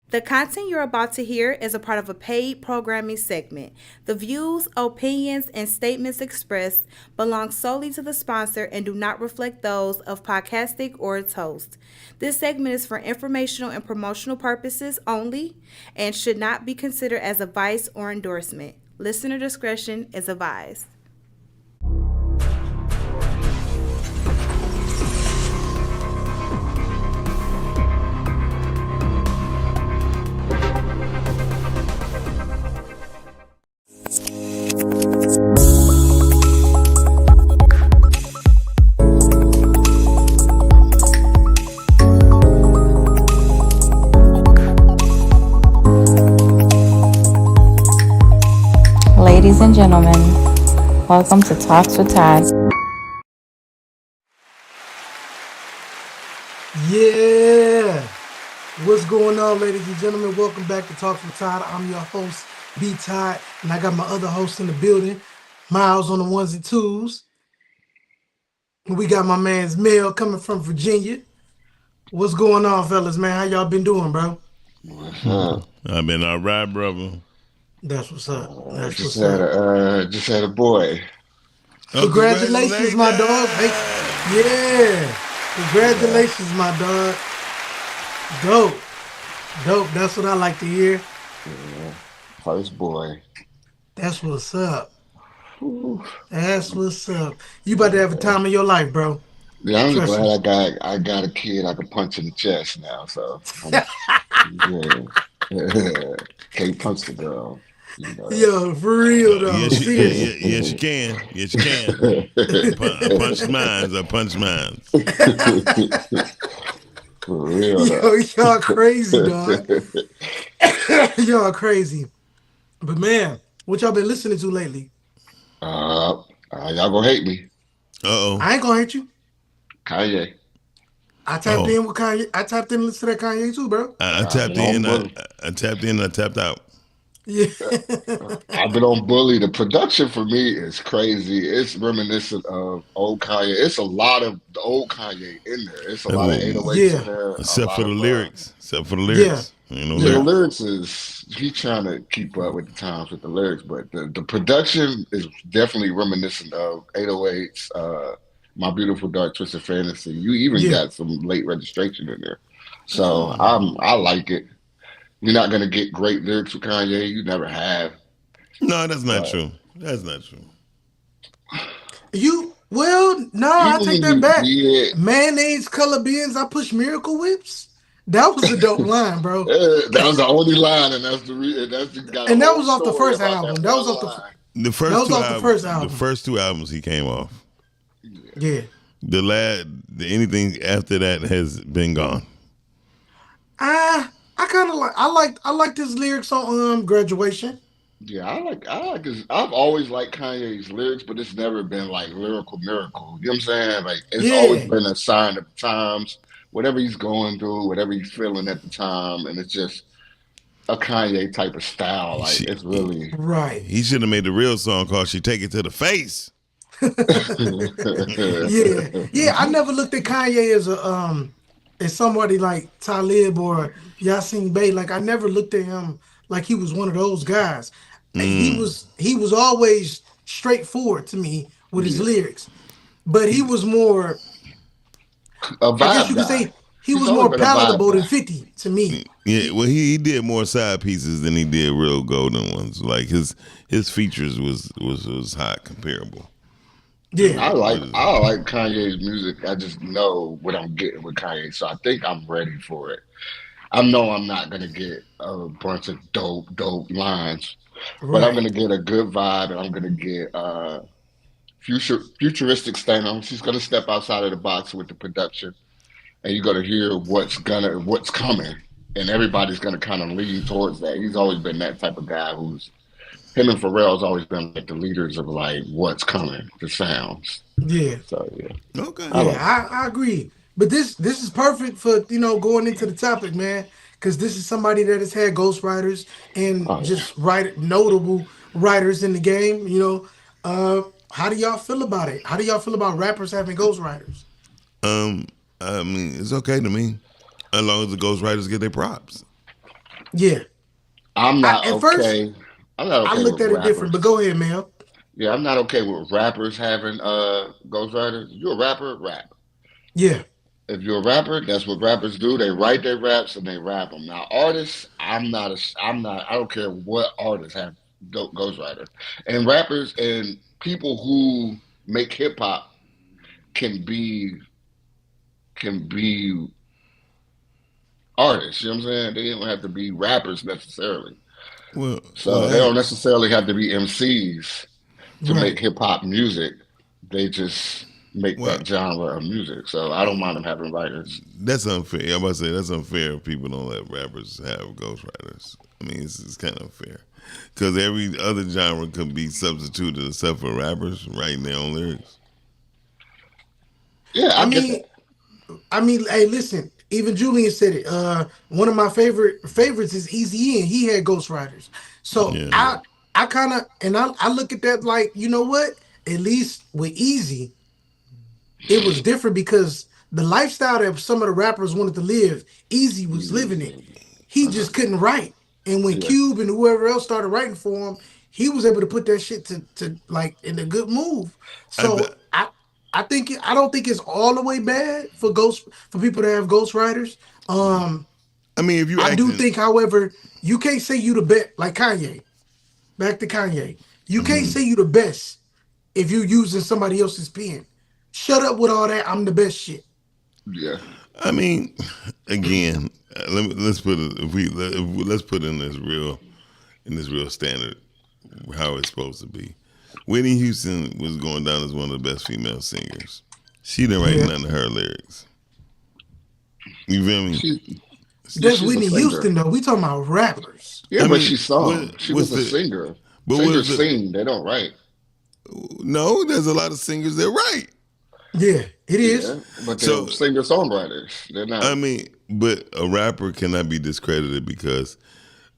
The content you're about to hear is a part of a paid programming segment. The views, opinions, and statements expressed belong solely to the sponsor and do not reflect those of Podcastic or its host. This segment is for informational and promotional purposes only and should not be considered as advice or endorsement. Listener discretion is advised. Ladies and gentlemen, welcome to Talks with Todd. Yeah. What's going on, ladies and gentlemen? Welcome back to Talks with Todd. I'm your host, Wit Todd, and I got my other host in the building, Miles on the ones and twos. And we got my man's Mel coming from Virginia. What's going on, fellas, man? How y'all been doing, bro? I've been all right, brother. That's what's up. That's Just what's had up. just had a boy. Congratulations, my dog. Hey, yeah. Congratulations, my dog. Dope. Dope. That's what I like to hear. Yeah, first boy. That's what's up. That's what's up. You about to have a time of your life, bro. Yeah, I'm just Trust me. glad I got a kid I can punch in the chest now. So yeah. Can't punch the girl. You know Yo, for real though. Yes, Seriously. yes, you can. Yes, you can. I punched mines. I punched mines. For real Yo, though. y'all crazy, dog. Y'all crazy. But man, what y'all been listening to lately? Y'all gonna hate me. Uh-oh. I ain't gonna hate you. Kanye. I tapped in with Kanye. I tapped in to listen to that Kanye too, bro. I tapped been on in. Bully. I tapped in. I tapped out. Yeah. I've been on Bully. The production for me is crazy. It's reminiscent of old Kanye. It's a lot of the old Kanye in there. It's a lot of 808s Yeah. in there. A Except lot for the of lyrics. Except for the Yeah. lyrics. Ain't no yeah, the lyrics. lyrics is he's trying to keep up with the times with the lyrics, but the production is definitely reminiscent of 808s, My Beautiful Dark Twisted Fantasy. You even Yeah. got some late registration in there. So I like it. You're not gonna get great lyrics with Kanye. You never have. No, that's not But true. That's not true. No, I even take when that you back. did, Mayonnaise, color beans, I push Miracle Whips. That was a dope line, bro. that was the only line, and that's got a And that whole was off the story first about that album. That was one off the line. The that first was two off the albums. first The album. first two albums he came off. Yeah. Anything after that has been gone. I kind of I like his lyrics on Graduation. Yeah, I like his. I've always liked Kanye's lyrics, but it's never been like lyrical miracle. You know what I'm saying? Like it's always Yeah. been a sign of the times, whatever he's going through, whatever he's feeling at the time, and it's just a Kanye type of style. He Like should, it's really, Right. he should have made the real song called "She Take It to the Face." Yeah. Yeah. I never looked at Kanye as somebody like Talib or Yasin Bey. Like I never looked at him like he was one of those guys. He was always straightforward to me with his yeah, lyrics. But he was more, a I guess vibe you could guy. say he He's was always more been a vibe palatable than guy. 50 to me. Yeah, well, he did more side pieces than he did real golden ones. Like his features was hot comparable. Yeah. I like Kanye's music. I just know what I'm getting with Kanye, so I think I'm ready for it. I know I'm not gonna get a bunch of dope lines, but I'm Right. gonna get a good vibe, and I'm gonna get futuristic stand. She's gonna step outside of the box with the production, and you're gonna hear what's coming, and everybody's gonna kind of lean towards that. He's always been that type of guy who's him and Pharrell's always been like the leaders of like what's coming, the sounds. Yeah. So yeah, Okay. I Yeah, like it. I agree. But this is perfect for, going into the topic, man, because this is somebody that has had ghostwriters and Oh yeah. just notable writers in the game, how do y'all feel about it? How do y'all feel about rappers having ghostwriters? Um, I mean, it's okay to me, as long as the ghostwriters get their props. Yeah. I'm I not at first okay. I'm not I okay looked with at it different, but rappers. go ahead, man. Yeah, I'm not okay with rappers having ghostwriters. You a rapper, rap. Yeah. If you're a rapper, that's what rappers do. They write their raps and they rap them. Now, artists, I'm not. I don't care what artists have ghostwriter, and rappers and people who make hip hop can be can be artists. You know what I'm saying? They don't have to be rappers necessarily. Well, So they well, don't necessarily have to be MCs to make Right. hip hop music. They just make well, that genre of music. So I don't mind them having writers. that's unfair. I'm about to say that's unfair if people don't let rappers have ghostwriters. I mean, it's kind of unfair because every other genre could be substituted except for rappers writing their own lyrics. Yeah, I I get that. mean, hey, listen. Even Julian said it. One of my favorites is Easy E, and he had ghostwriters. So Yeah, I kind of and I look at that like, you know what? At least with Easy, it was different because the lifestyle that some of the rappers wanted to live, Easy was living it. He Uh-huh. just couldn't write. And when Yeah, Cube and whoever else started writing for him, he was able to put that shit to like in a good move. I th- So I don't think it's all the way bad for people that have ghostwriters. Um, I mean, if you I do acting, think, however, you can't say you the best like Kanye. Back to Kanye. You can't say you the best if you're using somebody else's pen. Shut up with all that. I'm the best shit. yeah. I mean, again, let's put it let's put in this real standard how it's supposed to be. Whitney Houston was going down as one of the best female singers. She didn't write Yeah. none of her lyrics. You feel me? She, yeah, That's she's a Whitney singer. Houston though. We talking about rappers. Yeah, I but mean, she sung. She was what's a the singer. but what's Singers the sing. They don't write. no? There's a lot of singers that write. Yeah, it is. Yeah, but they're So singer songwriters. They're not. I mean, but a rapper cannot be discredited because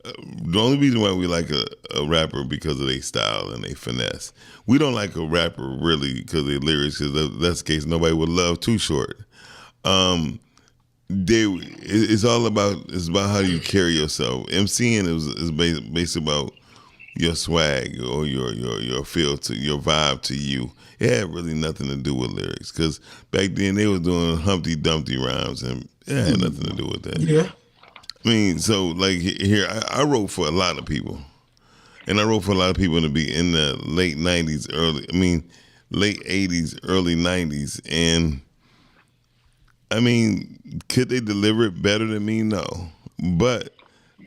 the only reason why we like a rapper because of their style and their finesse. We don't like a rapper really because of their lyrics. Because that's the case, nobody would love Too Short. Um, it's all about how you carry yourself. MCing is based about your swag or your feel to your vibe to you. It had really nothing to do with lyrics because back then they was doing Humpty Dumpty rhymes and it had nothing to do with that. Yeah. I mean, so like here, I wrote for a lot of people, and I wrote for a lot of people to be in the late '90s, late '80s, early '90s, and I mean, could they deliver it better than me? No, but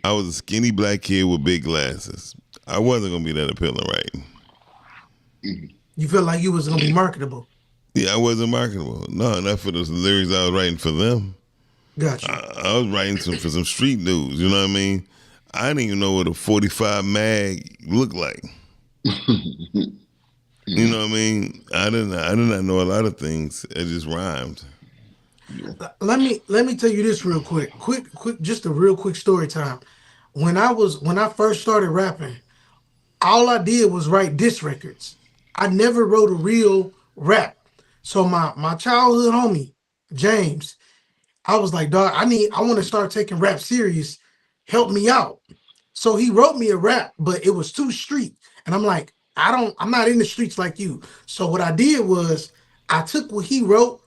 I was a skinny black kid with big glasses. I wasn't gonna be that appealing, right? You felt like you was gonna be marketable. Yeah, I wasn't marketable. No, not for the lyrics I was writing for them. Got you. I was writing for some street dudes. You know what I mean? I didn't even know what a 45 mag looked like. You know what I mean? I did not know a lot of things. It just rhymed. Let me tell you this real quick. Quick, just a real quick story time. When I first started rapping, all I did was write diss records. I never wrote a real rap. So my childhood homie, James, I was like, dog, I want to start taking rap serious. Help me out. So he wrote me a rap, but it was too street. And I'm like, I'm not in the streets like you. So what I did was I took what he wrote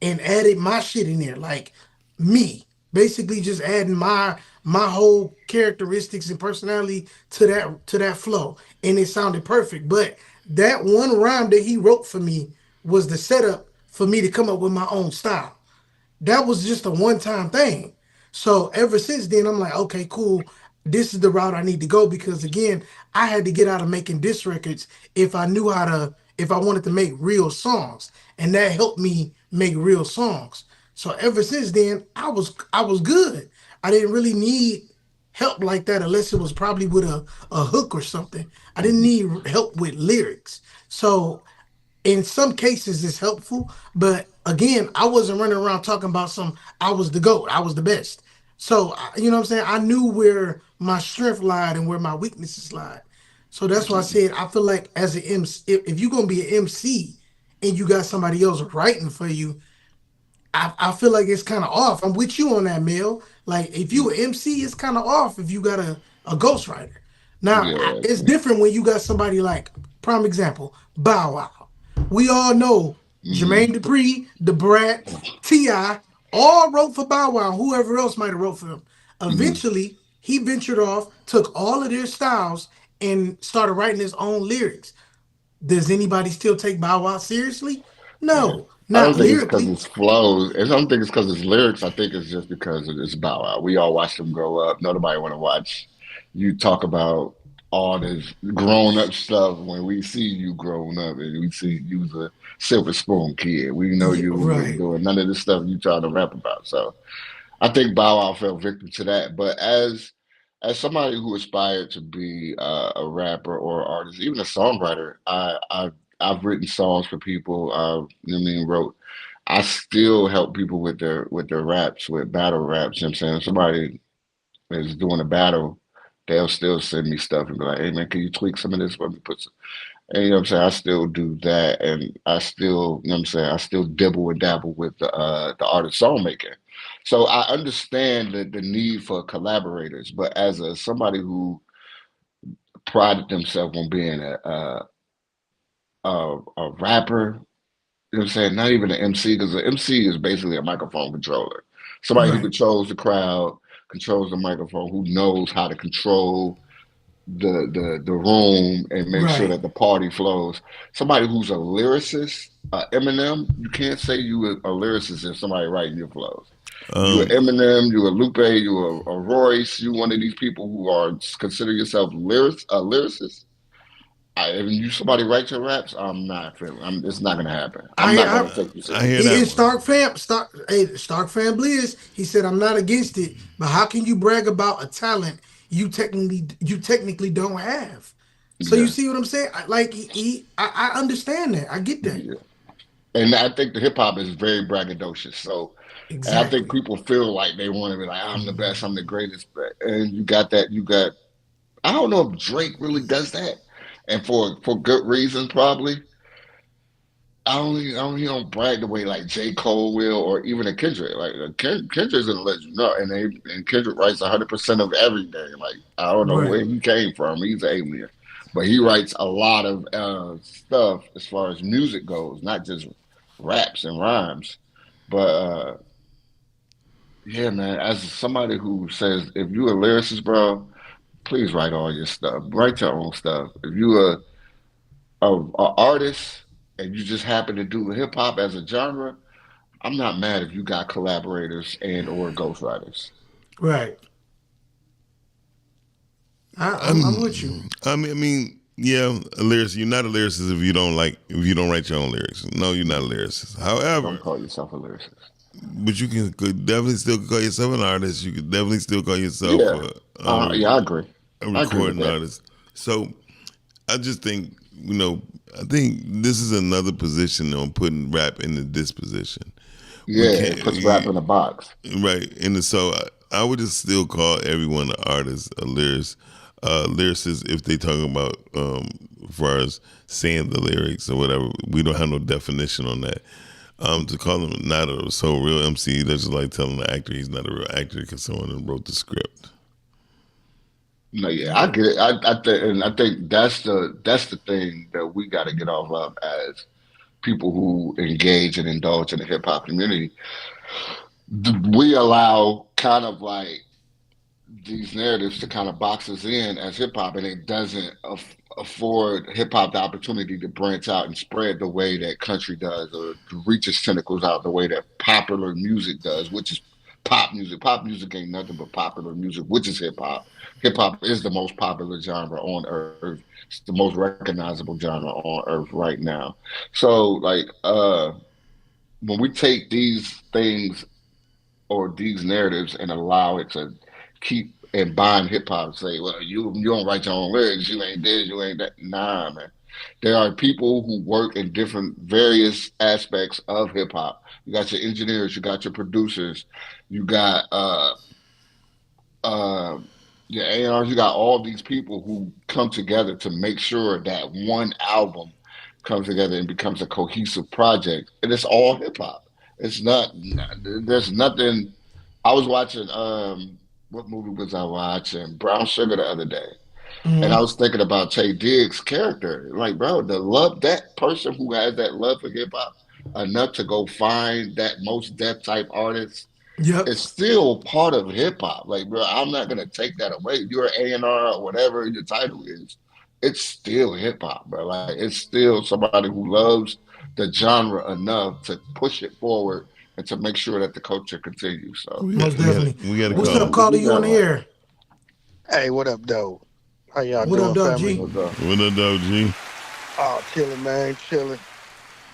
and added my shit in there, like me, basically just adding my whole characteristics and personality to that flow, and it sounded perfect. But that one rhyme that he wrote for me was the setup for me to come up with my own style. That was just a one time thing. So ever since then, I'm like, okay, cool. This is the route I need to go because again, I had to get out of making diss records if I wanted to make real songs, and that helped me make real songs. So ever since then, I was good. I didn't really need help like that unless it was probably with a hook or something. I didn't need help with lyrics. So in some cases it's helpful, but again, I wasn't running around talking about some I was the GOAT, I was the best. So you know what I'm saying? I knew where my strength lied and where my weaknesses lied. So that's why I said I feel like as an MC, if you're gonna be an MC and you got somebody else writing for you, I feel like it's kind of off. I'm with you on that, Mel. Like if you an MC, it's kind of off if you got a ghostwriter. Now Yeah, it's different when you got somebody like prime example Bow Wow. We all know mm-hmm. Jermaine Dupri, The Brat, Ti, all wrote for Bow Wow. Whoever else might have wrote for him. Mm-hmm. Eventually, he ventured off, took all of their styles, and started writing his own lyrics. Does anybody still take Bow Wow seriously? Yeah. No, I not don't think it's because lyrically. his flows. I don't think it's because his lyrics. I think it's just because it's Bow Wow. We all watched him grow up. Nobody want to watch you talk about all this grown up stuff when we see you grown up and we see you was a silver spoon kid. We know Yeah, you wasn't right. doing none of the stuff you trying to rap about. So I think Bow Wow fell victim to that. But as somebody who aspired to be a rapper or artist, even a songwriter, I've written songs for people. You know what I mean, wrote. I still help people with their raps, with battle raps. You know what I'm saying? If somebody is doing a battle, they'll still send me stuff and be like, "Hey man, can you tweak some of this for me? Put some," and you know what I'm saying? I still do that, and I still, you know what I'm saying? I still dibble and dabble with the art of songmaking. So I understand the need for collaborators, but as a somebody who prided themselves on being a rapper, you know what I'm saying? Not even an MC, because the MC is basically a microphone controller. Somebody who Right. controls the crowd, controls the microphone, who knows how to control the room and make sure Right. that the party flows. Somebody who's a lyricist, Eminem, you can't say you a lyricist if somebody writing your flows. You a Um, Eminem, you a Lupe, you a Royce, you one of these people who are consider yourself a lyricist. If you somebody write your raps, I'm not feeling. It's not gonna happen. I'm not I gonna take you I hear serious. that in one. Stark Fam Bliss, he said, I'm not against it, but how can you brag about a talent you technically don't have? So you Yeah, see what I'm saying? I understand that. I get that. yeah. And I think the hip hop is very braggadocious. So, and I think Exactly. people feel like they want to be like, I'm the best, I'm the greatest. And you got that. You got. I don't know if Drake really does that, and for good reason probably. He don't brag the way like J. Cole will, or even a Kendrick. Like Kendrick's gonna let you know, and Kendrick writes 100% of everything. Like I don't know Right. where he came from. He's an alien, but he writes a lot of stuff as far as music goes, not just raps and rhymes. But yeah, man, as somebody who says if you a lyricist, bro, please write all your stuff. Write your own stuff. If you a artist and you just happen to do hip hop as a genre, I'm not mad if you got collaborators and or ghostwriters. Right. I'm with you. Yeah, a lyricist. You're not a lyricist if you don't write your own lyrics. No, you're not a lyricist. Don't However, call yourself a lyricist. but you could definitely still call yourself an artist. You could definitely still call yourself Yeah, yeah, I agree. a I agree with recording that. artist. So I just think, I think this is another position on putting rap in the disposition. We Yeah, can't, it puts rap in a box. right? And so I would just still call everyone an artist, lyricist if they talking about as far as saying the lyrics or whatever. We don't have no definition on that. To call him not a so real MC, that's just like telling an actor he's not a real actor because someone wrote the script. No, yeah, I Yeah. get it. And I think that's the thing that we got to get off of as people who engage and indulge in the hip hop community. We allow kind of like these narratives to kind of box us in as hip hop, and it doesn't afford hip hop the opportunity to branch out and spread the way that country does, or to reach its tentacles out the way that popular music does, which is pop music. Pop music ain't nothing but popular music, which is hip hop. Hip hop is the most popular genre on earth. It's the most recognizable genre on earth right now. So, like, when we take these things or these narratives and allow it to keep and bind hip hop. Say, well, you don't write your own lyrics. You ain't this. You ain't that. Nah, man. There are people who work in different various aspects of hip hop. You got your engineers. You got your producers. You got uh, your A&Rs. You got all these people who come together to make sure that one album comes together and becomes a cohesive project. And it's all hip hop. It's not. There's nothing. I was watching. What movie was I watching? Brown Sugar the other day, and I Mhm. was thinking about Tay Diggs' character. Like, bro, the love that person who has that love for hip hop enough to go find that most deaf type artist Yep. is still part of hip hop. Like, bro, I'm not gonna take that away. You're A&R or whatever your title is. It's still hip hop, bro. Like, it's still somebody who loves the genre enough to push it forward and to make sure that the culture continues. So, Most definitely. We got a What's yeah, up, call. you caller? did You that on the right. air? Hey, what up, though? How y'all What up, doing, Doug family? G? What's up? What up, though, G? Oh, chilling, man, chilling.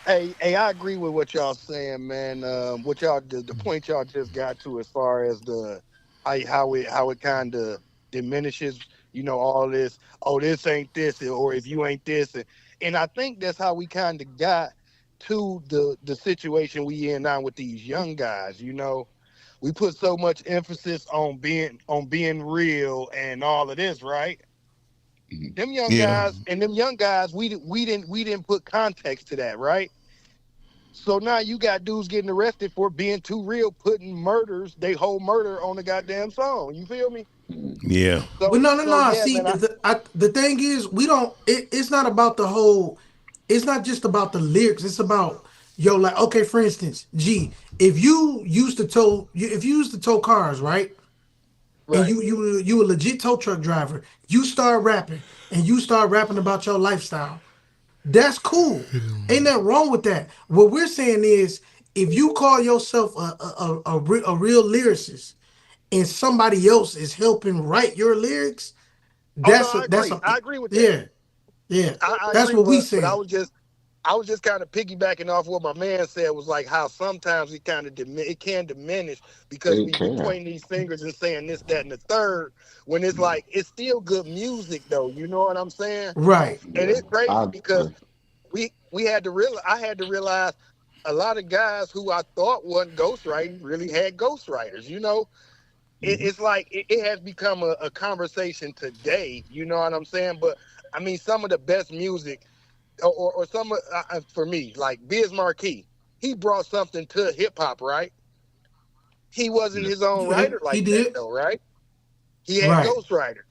Hey, I agree with what y'all saying, man. What y'all the point y'all just got to as far as the how it kind of diminishes, all this. Oh, this ain't this, or if you ain't this, and I think that's how we kind of got to the situation we in now with these young guys. We put so much emphasis on being real and all of this, right? Mhm. Them young Yeah. guys and them young guys, we didn't put context to that, right? So now you got dudes getting arrested for being too real, putting they whole murder on the goddamn song. You feel me? Mhm. Yeah. Well, So no, no, so no. yeah, See, man. the thing is, we don't. It's not about the whole. It's not just about the lyrics. It's about yo, like okay, for instance, G, if you used to tow cars, right, and Right. you a legit tow truck driver, you start rapping and you start rapping about your lifestyle. That's cool. Ain't nothing wrong with that. What we're saying is, if you call yourself a real lyricist and somebody else is helping write your lyrics, Oh no, that's a I agree with that. yeah, yeah. I That's agree, what we but saying. I was just kind of piggybacking off what my man said, was like how sometimes it can diminish because It we can. pointing these fingers and saying this, that, and the third, when it's like it's still good music though. You know what I'm saying? Right. And Yeah, it's crazy I because agree. we had to realize I had to realize a lot of guys who I thought wasn't ghostwriting really had ghostwriters. Mhm. It's like it has become a conversation today. You know what I'm saying? But I mean, some of the best music, or some for me, like Biz Marquee, he brought something to hip hop, right? He wasn't Yeah. his own Yeah, writer he like that did. though, right? He had Right. ghostwriter,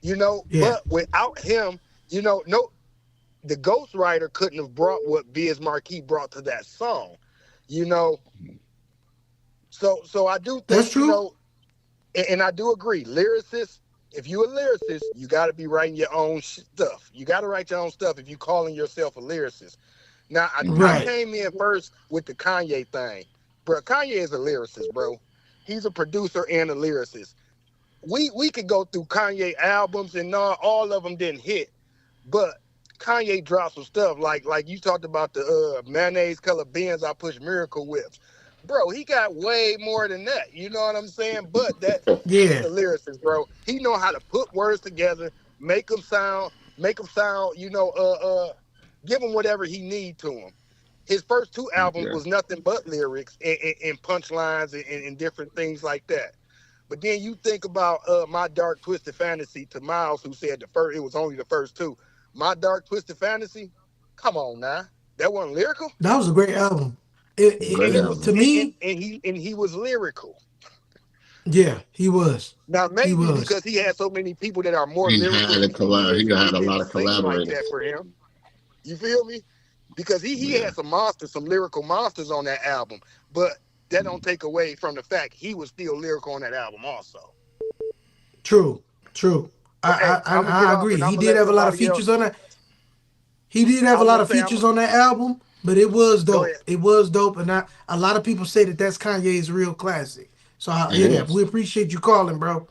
Yeah. but without him, no, the ghostwriter couldn't have brought what Biz Marquee brought to that song, you know. So I do That's think, true. and I do agree, lyricists. If you're a lyricist, you got to be writing your own stuff. You got to write your own stuff if you calling yourself a lyricist. Now, I Right. came in first with the Kanye thing, bro. Kanye is a lyricist, bro. He's a producer and a lyricist. We could go through Kanye albums and all of them didn't hit, but Kanye dropped some stuff like you talked about the mayonnaise colored Benz I push miracle whips. Bro, he got way more than that. You know what I'm saying? But he's Yeah. a lyricist, bro. He know how to put words together, make them sound, give him whatever he need to him. His first two albums Yeah. was nothing but lyrics and punchlines and different things like that. But then you think about My Dark Twisted Fantasy to Miles, who said it was only the first two. My Dark Twisted Fantasy, come on now, that wasn't lyrical, That was a great album. It, and Great it, he was it to album. me, and he was lyrical. yeah, he was. Now He maybe was. because he had so many people that are more He lyrical had a than he collab. is, He had it a lot didn't of seem like collaborators. that for him. You feel me? Because he Yeah. had some monsters, some lyrical monsters on that album, but that don't take away from the fact he was still lyrical on that album also. True. True. But hey, I'm gonna get I off agree. and I'm He gonna did let have a lot of somebody else. features on that. He did have I a was lot gonna of say features on that album, but it was go ahead. dope. It was dope, and a lot of people say that that's Kanye's real classic. So It yeah, is. we appreciate you calling, bro.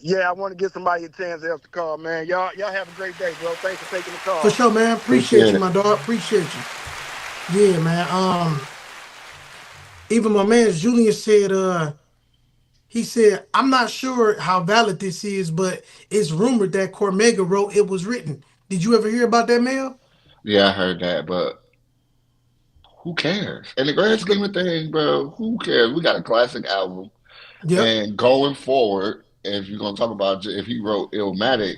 Yeah, I want to give somebody a chance else to call, man. Y'all have a great day, bro. Thanks for taking the For call. sure, man. Appreciate Appreciate you, it. my dog. Appreciate you. Yeah, man. Even my man Julian said, he said, I'm not sure how valid this is, but it's rumored that Cormega wrote it was written. Did you ever hear about that, Mel? Yeah, I heard that, but who cares? In the grand scheme of things, bro, who cares? We got a classic album, Yep. and going forward, if you're gonna talk about if he wrote Illmatic,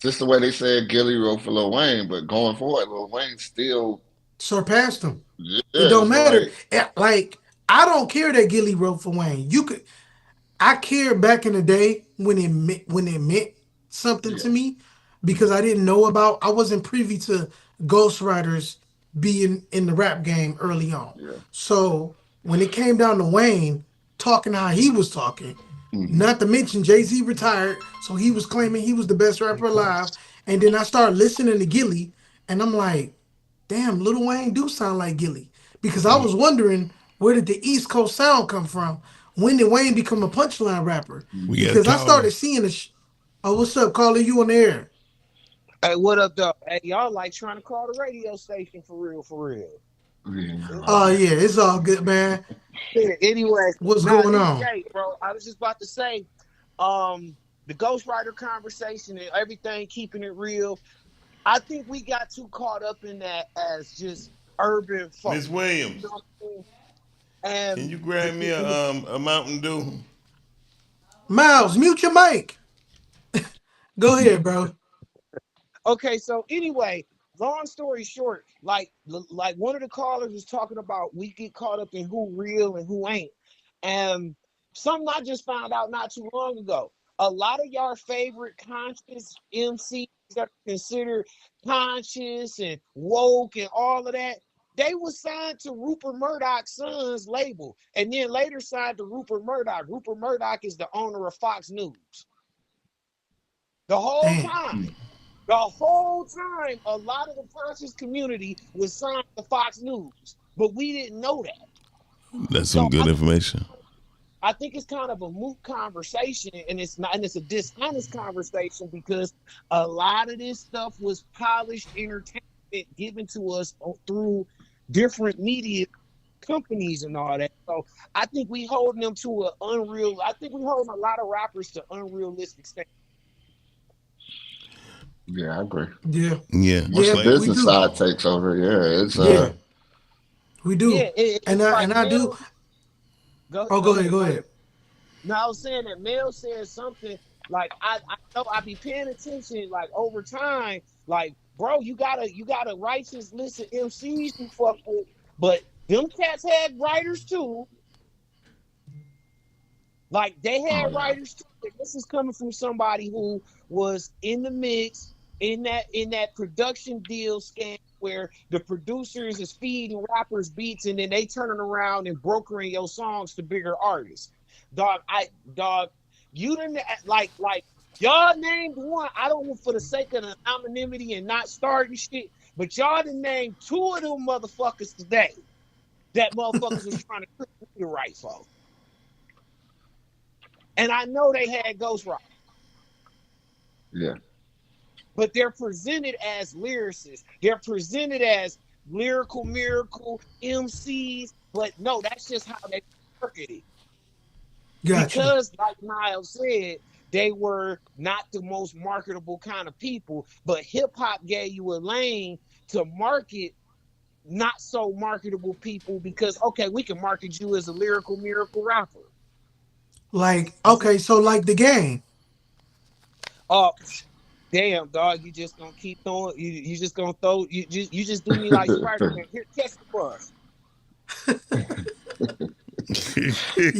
just the way they said Gilly wrote for Lil Wayne, but going forward, Lil Wayne still surpassed him. Yeah, It don't it's matter. like Like I don't care that Gilly wrote for Wayne. You could. I cared back in the day when it meant something yeah, to me because I didn't know about. I wasn't privy to ghostwriters being in the rap game early on. yeah. So when it came down to Wayne talking how he was talking, Hmm. not to mention Jay Z retired, so he was claiming he was the best rapper alive. And then I started listening to Gilly, and I'm like, damn, Lil Wayne do sound like Gilly. Because I was wondering where did the East Coast sound come from? When did Wayne become a punchline rapper? We got a Because I caller. started seeing oh, what's up, caller? You on the air? Hey, what up, though? Hey, y'all like trying to call the radio station for real, for real. Yeah, Oh right. yeah, it's all good, man. Yeah, anyway, What's nah, going this on? great, bro. I was just about to say, the ghostwriter conversation and everything, keeping it real. I think we got too caught up in that as just urban folk. Miss You Williams, know what I mean? can And you grab me a Mountain Dew? Miles, mute your mic. Go ahead, bro. okay, so anyway, long story short, like one of the callers was talking about, we get caught up in who real and who ain't. And something I just found out not too long ago. A lot of y'all favorite conscious MCs that are considered conscious and woke and all of that, they were signed to Rupert Murdoch's son's label, and then later signed to Rupert Murdoch. Rupert Murdoch is the owner of Fox News. The whole Damn. time. The whole time, a lot of the conscious community was signed to Fox News, but we didn't know that. That's some So good information. I think it's kind of a moot conversation, and it's not, and it's a dishonest conversation because a lot of this stuff was polished entertainment given to us through different media companies and all that. So I think we holding them to an unreal. I think we holding a lot of rappers to unrealistic standards. Yeah, I agree. Yeah, Yeah, Once yeah, the like we business do. side takes over, yeah, it's Yeah, we Yeah, do. And it's like I do. Mel. Go Oh, go go ahead, ahead. go Go ahead. ahead. No, I was saying that Mel said something like I know I be paying attention like over time, like bro, you got a righteous list of MCs you fuck with, but them cats had writers too. Like they oh had yeah, writers too. And this is coming from somebody who was in the mix in that production deal scam where the producers is feeding rappers beats and then they turning around and brokering your songs to bigger artists. Dog, dog, you didn't like y'all named one. I don't know for the sake of the anonymity and not starting shit, but y'all done named two of them motherfuckers today that motherfuckers was trying to click the right for. And I know they had ghostwriters, yeah, but they're presented as lyricists. They're presented as lyrical miracle MCs, but no, that's just how they market it. Got you. Because, like Niall said, they were not the most marketable kind of people, but hip hop gave you a lane to market not so marketable people because okay, we can market you as a lyrical miracle rapper. Like, You see? okay, so like the game. Oh, damn, dog! You just gonna keep throwing. You just gonna throw. You just do me like Spider Man. Here, catch the bus.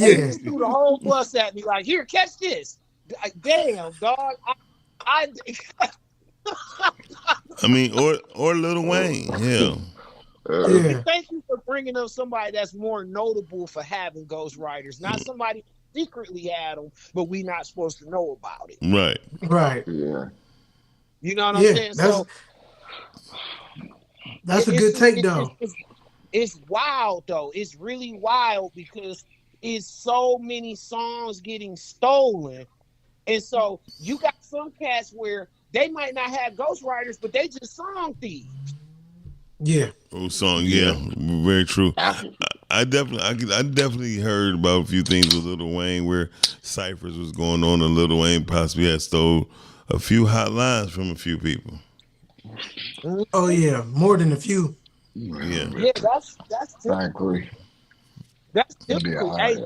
Hey, you Yeah, just threw the whole bus at me. Like, here, catch this. Like, damn, dog. I I mean, or Lil Wayne. Hell, uh, yeah, thank you for bringing up somebody that's more notable for having ghostwriters, not somebody who secretly had them, but we not supposed to know about it. right. right. yeah. You know what I'm Yeah, saying? So that's a it's good just take though. it's wild though. It's really wild because it's so many songs getting stolen. And so you got some cats where they might not have ghostwriters, but they just song thieves. Yeah, Oh, song, yeah, Yeah. very true. After, I definitely heard about a few things with Lil Wayne where ciphers was going on, and Lil Wayne possibly had stole a few hot lines from a few people. oh yeah, more than a few. Yeah, well, Yeah, that's true. I agree. That's Yeah, difficult. Hey,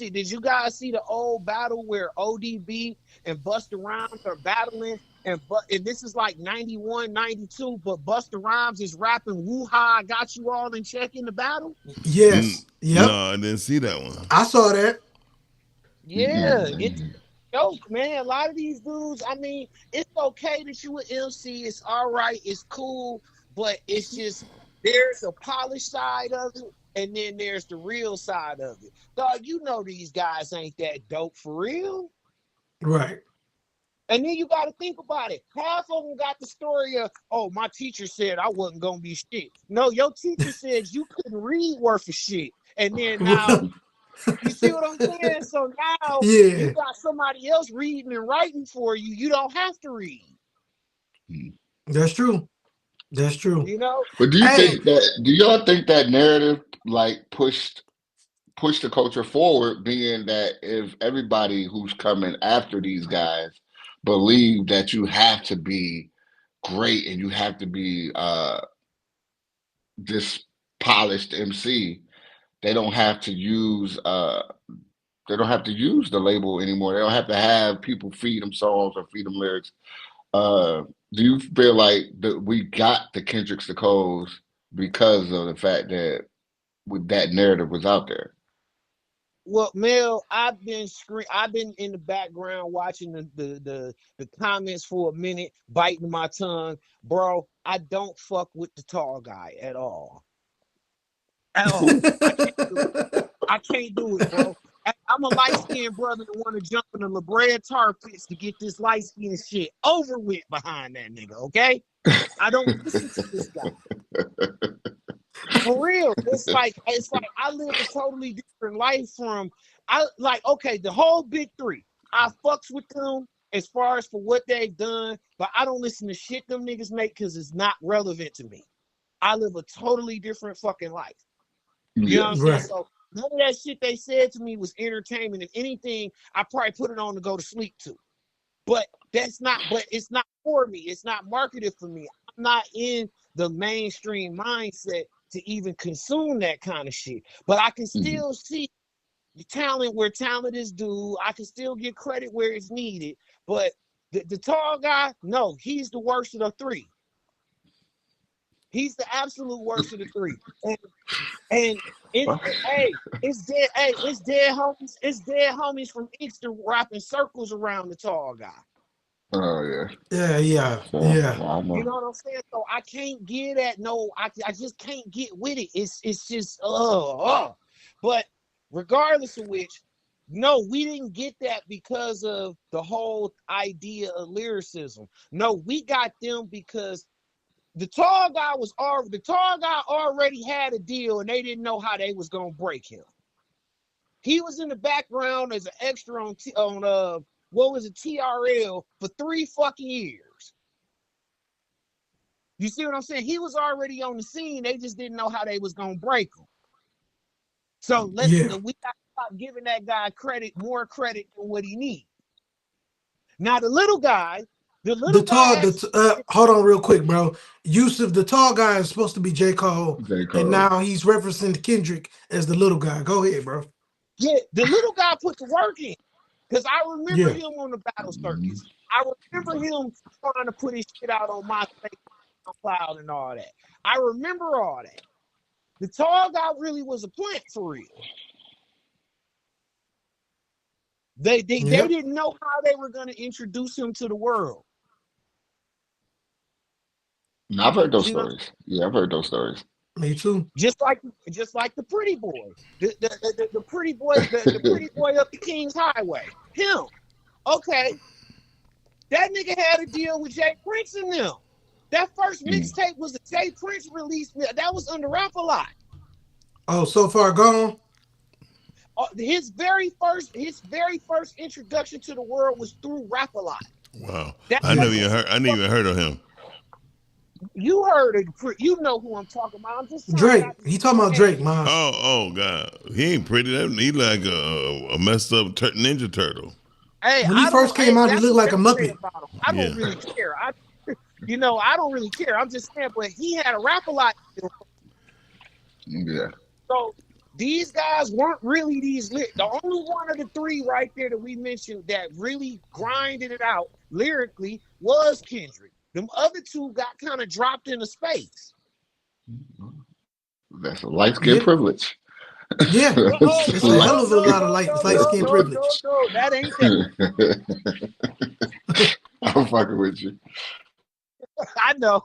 did you guys see the old battle where ODB and Busta Rhymes are battling? And this is like 91, 92, but Busta Rhymes is rapping Woo-Ha, I got you all in check in the battle. Yes. No, Yep. I didn't see that one. I saw that. Yeah, it's joke, man. A lot of these dudes, I mean, it's okay that you an MC, it's all right, it's cool, but it's just there's a polished side of it, and then there's the real side of it. Dog, you know these guys ain't that dope for real. Right. And then you got to think about it. Half of them got the story of, oh, my teacher said I wasn't gonna be shit. No, your teacher said you couldn't read worth of shit. And then now, you see what I'm saying? So now you Yeah. got somebody else reading and writing for you. You don't have to read. That's true. That's true. You know? But do Hey, y'all think that narrative like pushed the culture forward, being that if everybody who's coming after these guys believe that you have to be great and you have to be this polished MC, they don't have to use the label anymore. They don't have to have people feed them songs or feed them lyrics. Do you feel like that we got the Kendricks, the Coles because of the fact that that narrative was out there? Well, Mel, I've been in the background watching the comments for a minute, biting my tongue. Bro, I don't fuck with the tall guy at all. At all. I can't do it, bro. I'm a light-skinned brother that want to jump in the La Brea tar pits to get this light-skinned shit over with behind that nigga, okay? I don't listen to this guy. For real. It's like I live a totally different life from the whole big three. I fucks with them as far as for what they've done, but I don't listen to shit them niggas make because it's not relevant to me. I live a totally different fucking life. You know what I'm saying? Right. So none of that shit they said to me was entertainment. If anything, I probably put it on to go to sleep to. But it's not for me. It's not marketed for me. I'm not in the mainstream mindset to even consume that kind of shit. But I can still see the talent where talent is due. I can still get credit where it's needed. But the tall guy, no, he's the worst of the three. He's the absolute worst of the three. And it's dead homies. It's dead homies from Inkster wrapping circles around the tall guy. Oh yeah. Yeah. I know. You know what I'm saying? So I can't get at no. I just can't get with it. It's just But regardless of which, no, we didn't get that because of the whole idea of lyricism. No, we got them because the tall guy already had a deal and they didn't know how they was gonna break him. He was in the background as an extra on what was it, TRL for 3 fucking years. You see what I'm saying? He was already on the scene. They just didn't know how they was gonna break him. So we got to stop giving that guy more credit than what he needs. Now the little guy. Hold on real quick, bro. Yusuf, the tall guy is supposed to be J. Cole. And now he's referencing Kendrick as the little guy. Go ahead, bro. Yeah, the little guy put the work in. Because I remember him on the battle circuits. I remember him trying to put his shit out on MySpace, SoundCloud, and all that. I remember all that. The tall guy really was a plant for real. They didn't know how they were going to introduce him to the world. I've heard those stories. Yeah, I've heard those stories. Me too. Just like the pretty boy, the pretty boy, the pretty boy up the King's Highway. Him, okay. That nigga had a deal with Jay Prince and them. That first mixtape was a Jay Prince release. That was under Rap-A-Lot. Oh, So Far Gone. His very first introduction to the world was through Rap-A-Lot. Wow, I never even heard of him. You heard it. You know who I'm talking about. I'm just Drake. He talking about Drake, man. Oh God, he ain't pretty. He like a messed up Ninja Turtle. Hey, when he first came out, he looked like a Muppet. I don't really care. I don't really care. I'm just saying, but he had a Rap-A-Lot. Yeah. So these guys weren't really the only one of the three right there that we mentioned that really grinded it out lyrically was Kendrick. Them other two got kind of dropped into space. That's a light skin Yeah, privilege. yeah. No, That's It's a a no, hell no, of a no, lot of no, no, light no, skin no, no, privilege. no. That ain't that. I'm fucking with you. I know,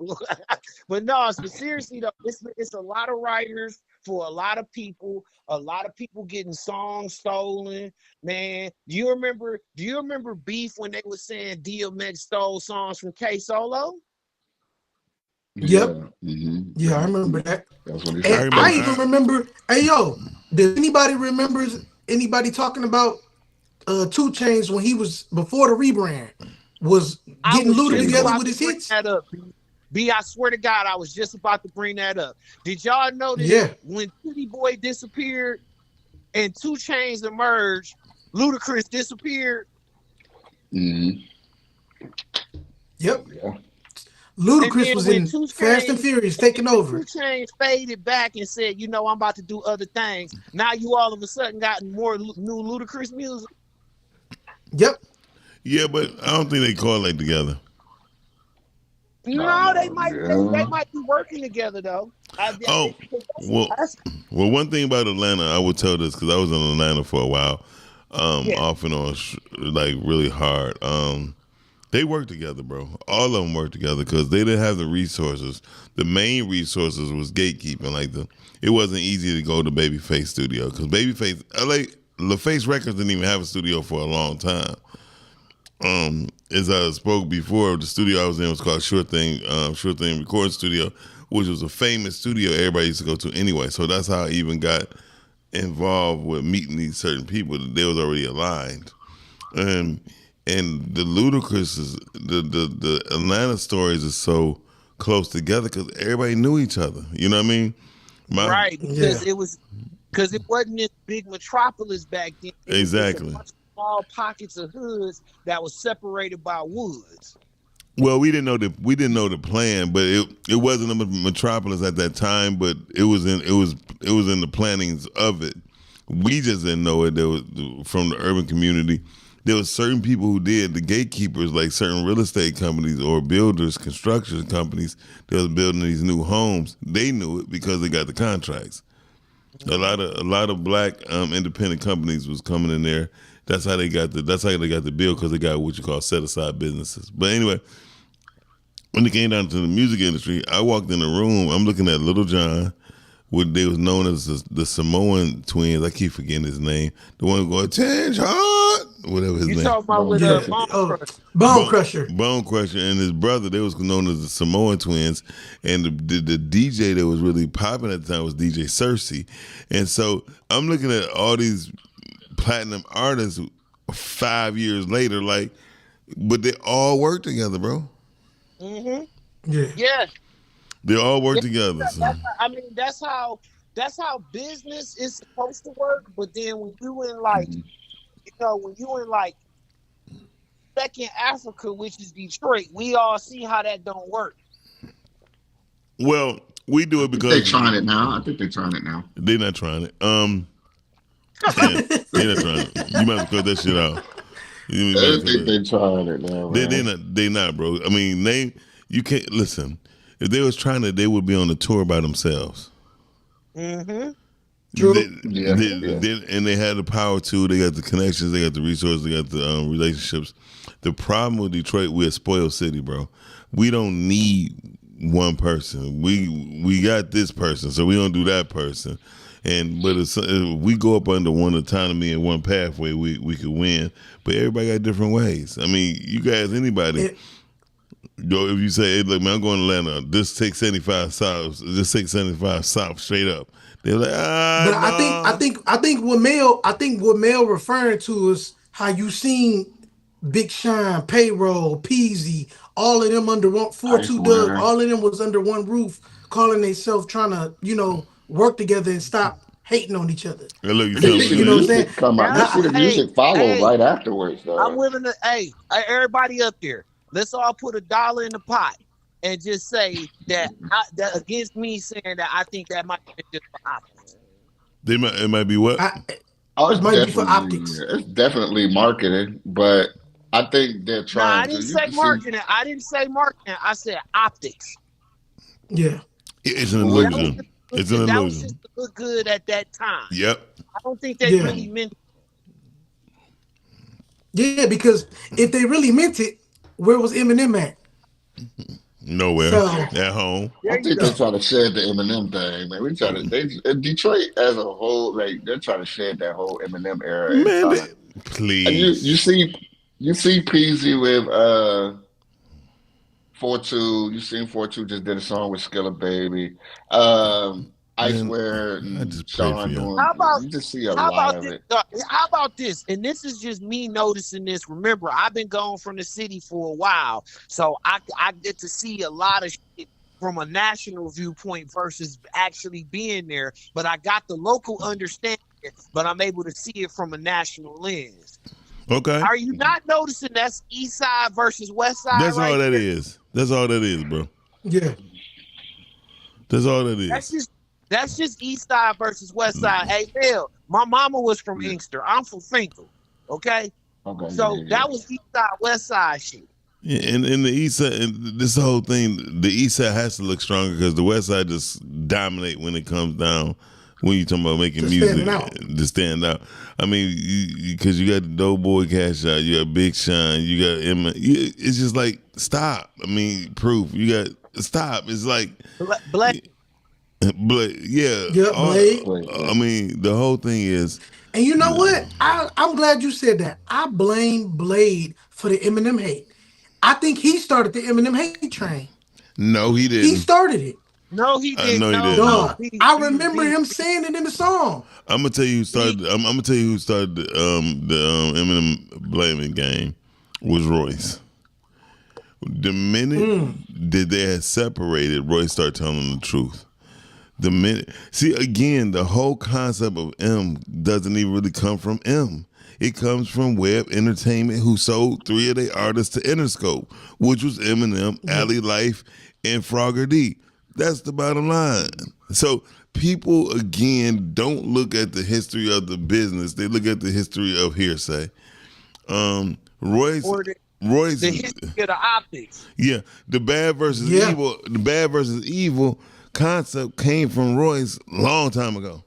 but no. But seriously though, it's a lot of writers for a lot of people. A lot of people getting songs stolen. Man, Do you remember beef when they were saying DMX stole songs from K Solo? Yep. Yeah. Hmm. Yeah, I remember that. That's what he I And said. I remember. even remember, hey yo, does anybody remembers anybody talking about 2 Chainz when he was before the rebrand was I getting was Luda just together about with to his bring hits? that up. B, I swear to God, I was just about to bring that up. Did y'all notice Yeah. when Titty Boy disappeared and 2 Chainz emerged, Ludacris disappeared? Hmm. Yep. Yeah. And Ludacris then was when in Two Fast and Chainz Furious taking when over. 2 Chainz faded back and said, I'm about to do other things. Now you all of a sudden got more new Ludacris music. Yep. Yeah, but I don't think they correlate together. No, No, no. they Yeah. might be working together though. Oh, well, That's well, one thing about Atlanta, I would tell this because I was in Atlanta for a while, yeah. off and on, like really hard. They work together, bro. All of them work together because they didn't have the resources. The main resources was gatekeeping. It wasn't easy to go to Babyface studio because Babyface, LaFace Records didn't even have a studio for a long time. As I spoke before, the studio I was in was called Sure Thing Recording Studio, which was a famous studio everybody used to go to anyway. So that's how I even got involved with meeting these certain people. They was already aligned. And and the Ludacris is the Atlanta stories is so close together because everybody knew each other. You know what I mean? My Right, Yeah. because it wasn't this big metropolis back then. It was just a exactly. bunch of small pockets of hoods that was separated by woods. Well, we didn't know the plan, but it wasn't a metropolis at that time, but it was in the plannings of it. We just didn't know it. There was from the urban community. There was certain people who did the gatekeepers, like certain real estate companies or builders, construction companies. That was building these new homes. They knew it because they got the contracts. A lot of black independent companies was coming in there. That's how they got the bill because they got what you call set aside businesses. But anyway, when it came down to the music industry, I walked in the room. I'm looking at Little John, what they was known as the Samoan twins. I keep forgetting his name. The one who go change heart, whatever his You name. talking about with Bone Yeah. Crusher. Bone Oh, Crusher? Bone Crusher. Bone Crusher and his brother, they was known as the Samoan twins, and the DJ that was really popping at the time was DJ Cersei, and so I'm looking at all these platinum artists 5 years later, but they all work together, bro. Mm-hmm. Yeah. Yeah, They all work yeah. together. So. I mean, that's how business is supposed to work. But then when you in like second Africa, which is Detroit, we all see how that don't work. Well, we do I it think they because trying it now. I think they're trying it now. they're not trying it. Yeah, they're not trying it. You might have to cut that shit out. You might I have to cut think that. they're trying it now, They man. not they not, bro. I mean, you can't listen. If they was trying to, they would be on the tour by themselves. Mm-hmm. True. Yeah, yeah. And they had the power to. They got the connections. They got the resources. They got the relationships. The problem with Detroit, we're a spoiled city, bro. We don't need one person. We got this person, so we don't do that person. But if we go up under one autonomy and one pathway, we could win. But everybody got different ways. I mean, you guys, anybody. It- Go if you say, hey, look, man, I'm going to Atlanta. Just take 75 south. Just take 75 south straight up. They're like, But no. I think what Mel referring to is how you seen Big Sean, Payroll, Peasy, all of them under one Ice 4-2 Doug, Winner. all of them was under one roof, calling themselves trying to, work together and stop hating on each other. Hey, look, you And then you tell see You the know what me. I'm saying? music come out. You That's see the I, hey, music follow hey, right afterwards, I'm though. willing to everybody up there. Let's all put $1 in the pot and just say that against me saying that I think that might be just for optics. It might be what? I Oh, might be for optics. it's definitely marketing, but I think they're Nah, I trying to. didn't You say can see marketing. I didn't say marketing. I said optics. Yeah, It's an with That was illusion. just It's an that was just illusion. to look good at that time. Yep. I don't think they yeah, really meant. yeah. Because if they really meant it, where was Eminem at? Nowhere. So At home. I There you think they're go. trying to shed the Eminem thing, man. We try to they Detroit as a whole, like they're trying to shed that whole Eminem era and Man, trying to. And please. you see Peasy with 4-2. You seen 4-2 just did a song with Skilla Baby, Man, Icewear I and just pray for Sean you. doing. How about You just see a how lot about of this? it. How about this? And this is just me noticing this. Remember, I've been gone from the city for a while, so I get to see a lot of shit from a national viewpoint versus actually being there. But I got the local understanding, but I'm able to see it from a national lens. Okay. Are you not noticing that's East Side versus West Side That's all right that there? is. That's all that is, bro. yeah, That's all that That's is. just East Side versus West Side. Hey, Bill, my mama was from Yeah. Inkster. I'm from Finkel. Okay, Okay. so Yeah. that was East Side West Side shit. Yeah, and in the east side, and this whole thing, the east side has to look stronger because the west side just dominate when it comes down. When you talking about making just music standing out. to stand out, I mean, because you got the Doughboy Cash Out, you got Big Sean, you got Emma. It's just like stop. I mean, proof. You got stop. It's like, Black. but yeah, Yeah, Blade. I mean, the whole thing is And you know what? I'm glad you said that. I blame Blade for the Eminem hate. I think he started the Eminem hate train. no, he He didn't. started it. No, he didn't. No, he No, didn't. no. Dog. I remember him He, saying it in the song. I'm gonna tell you who started. I'm gonna tell you who started the Eminem blaming game was Royce. The minute that they had separated, Royce started telling the truth. The minute, see again, the whole concept of M doesn't even really come from M. It comes from Web Entertainment, who sold 3 of their artists to Interscope, which was Eminem, Alley Life, and Frogger D. That's the bottom line. So people again don't look at the history of the business; they look at the history of hearsay. Royce, or the Royce, history of the optics. yeah, the bad versus Yeah. evil, the bad versus evil concept came from Royce a long time ago.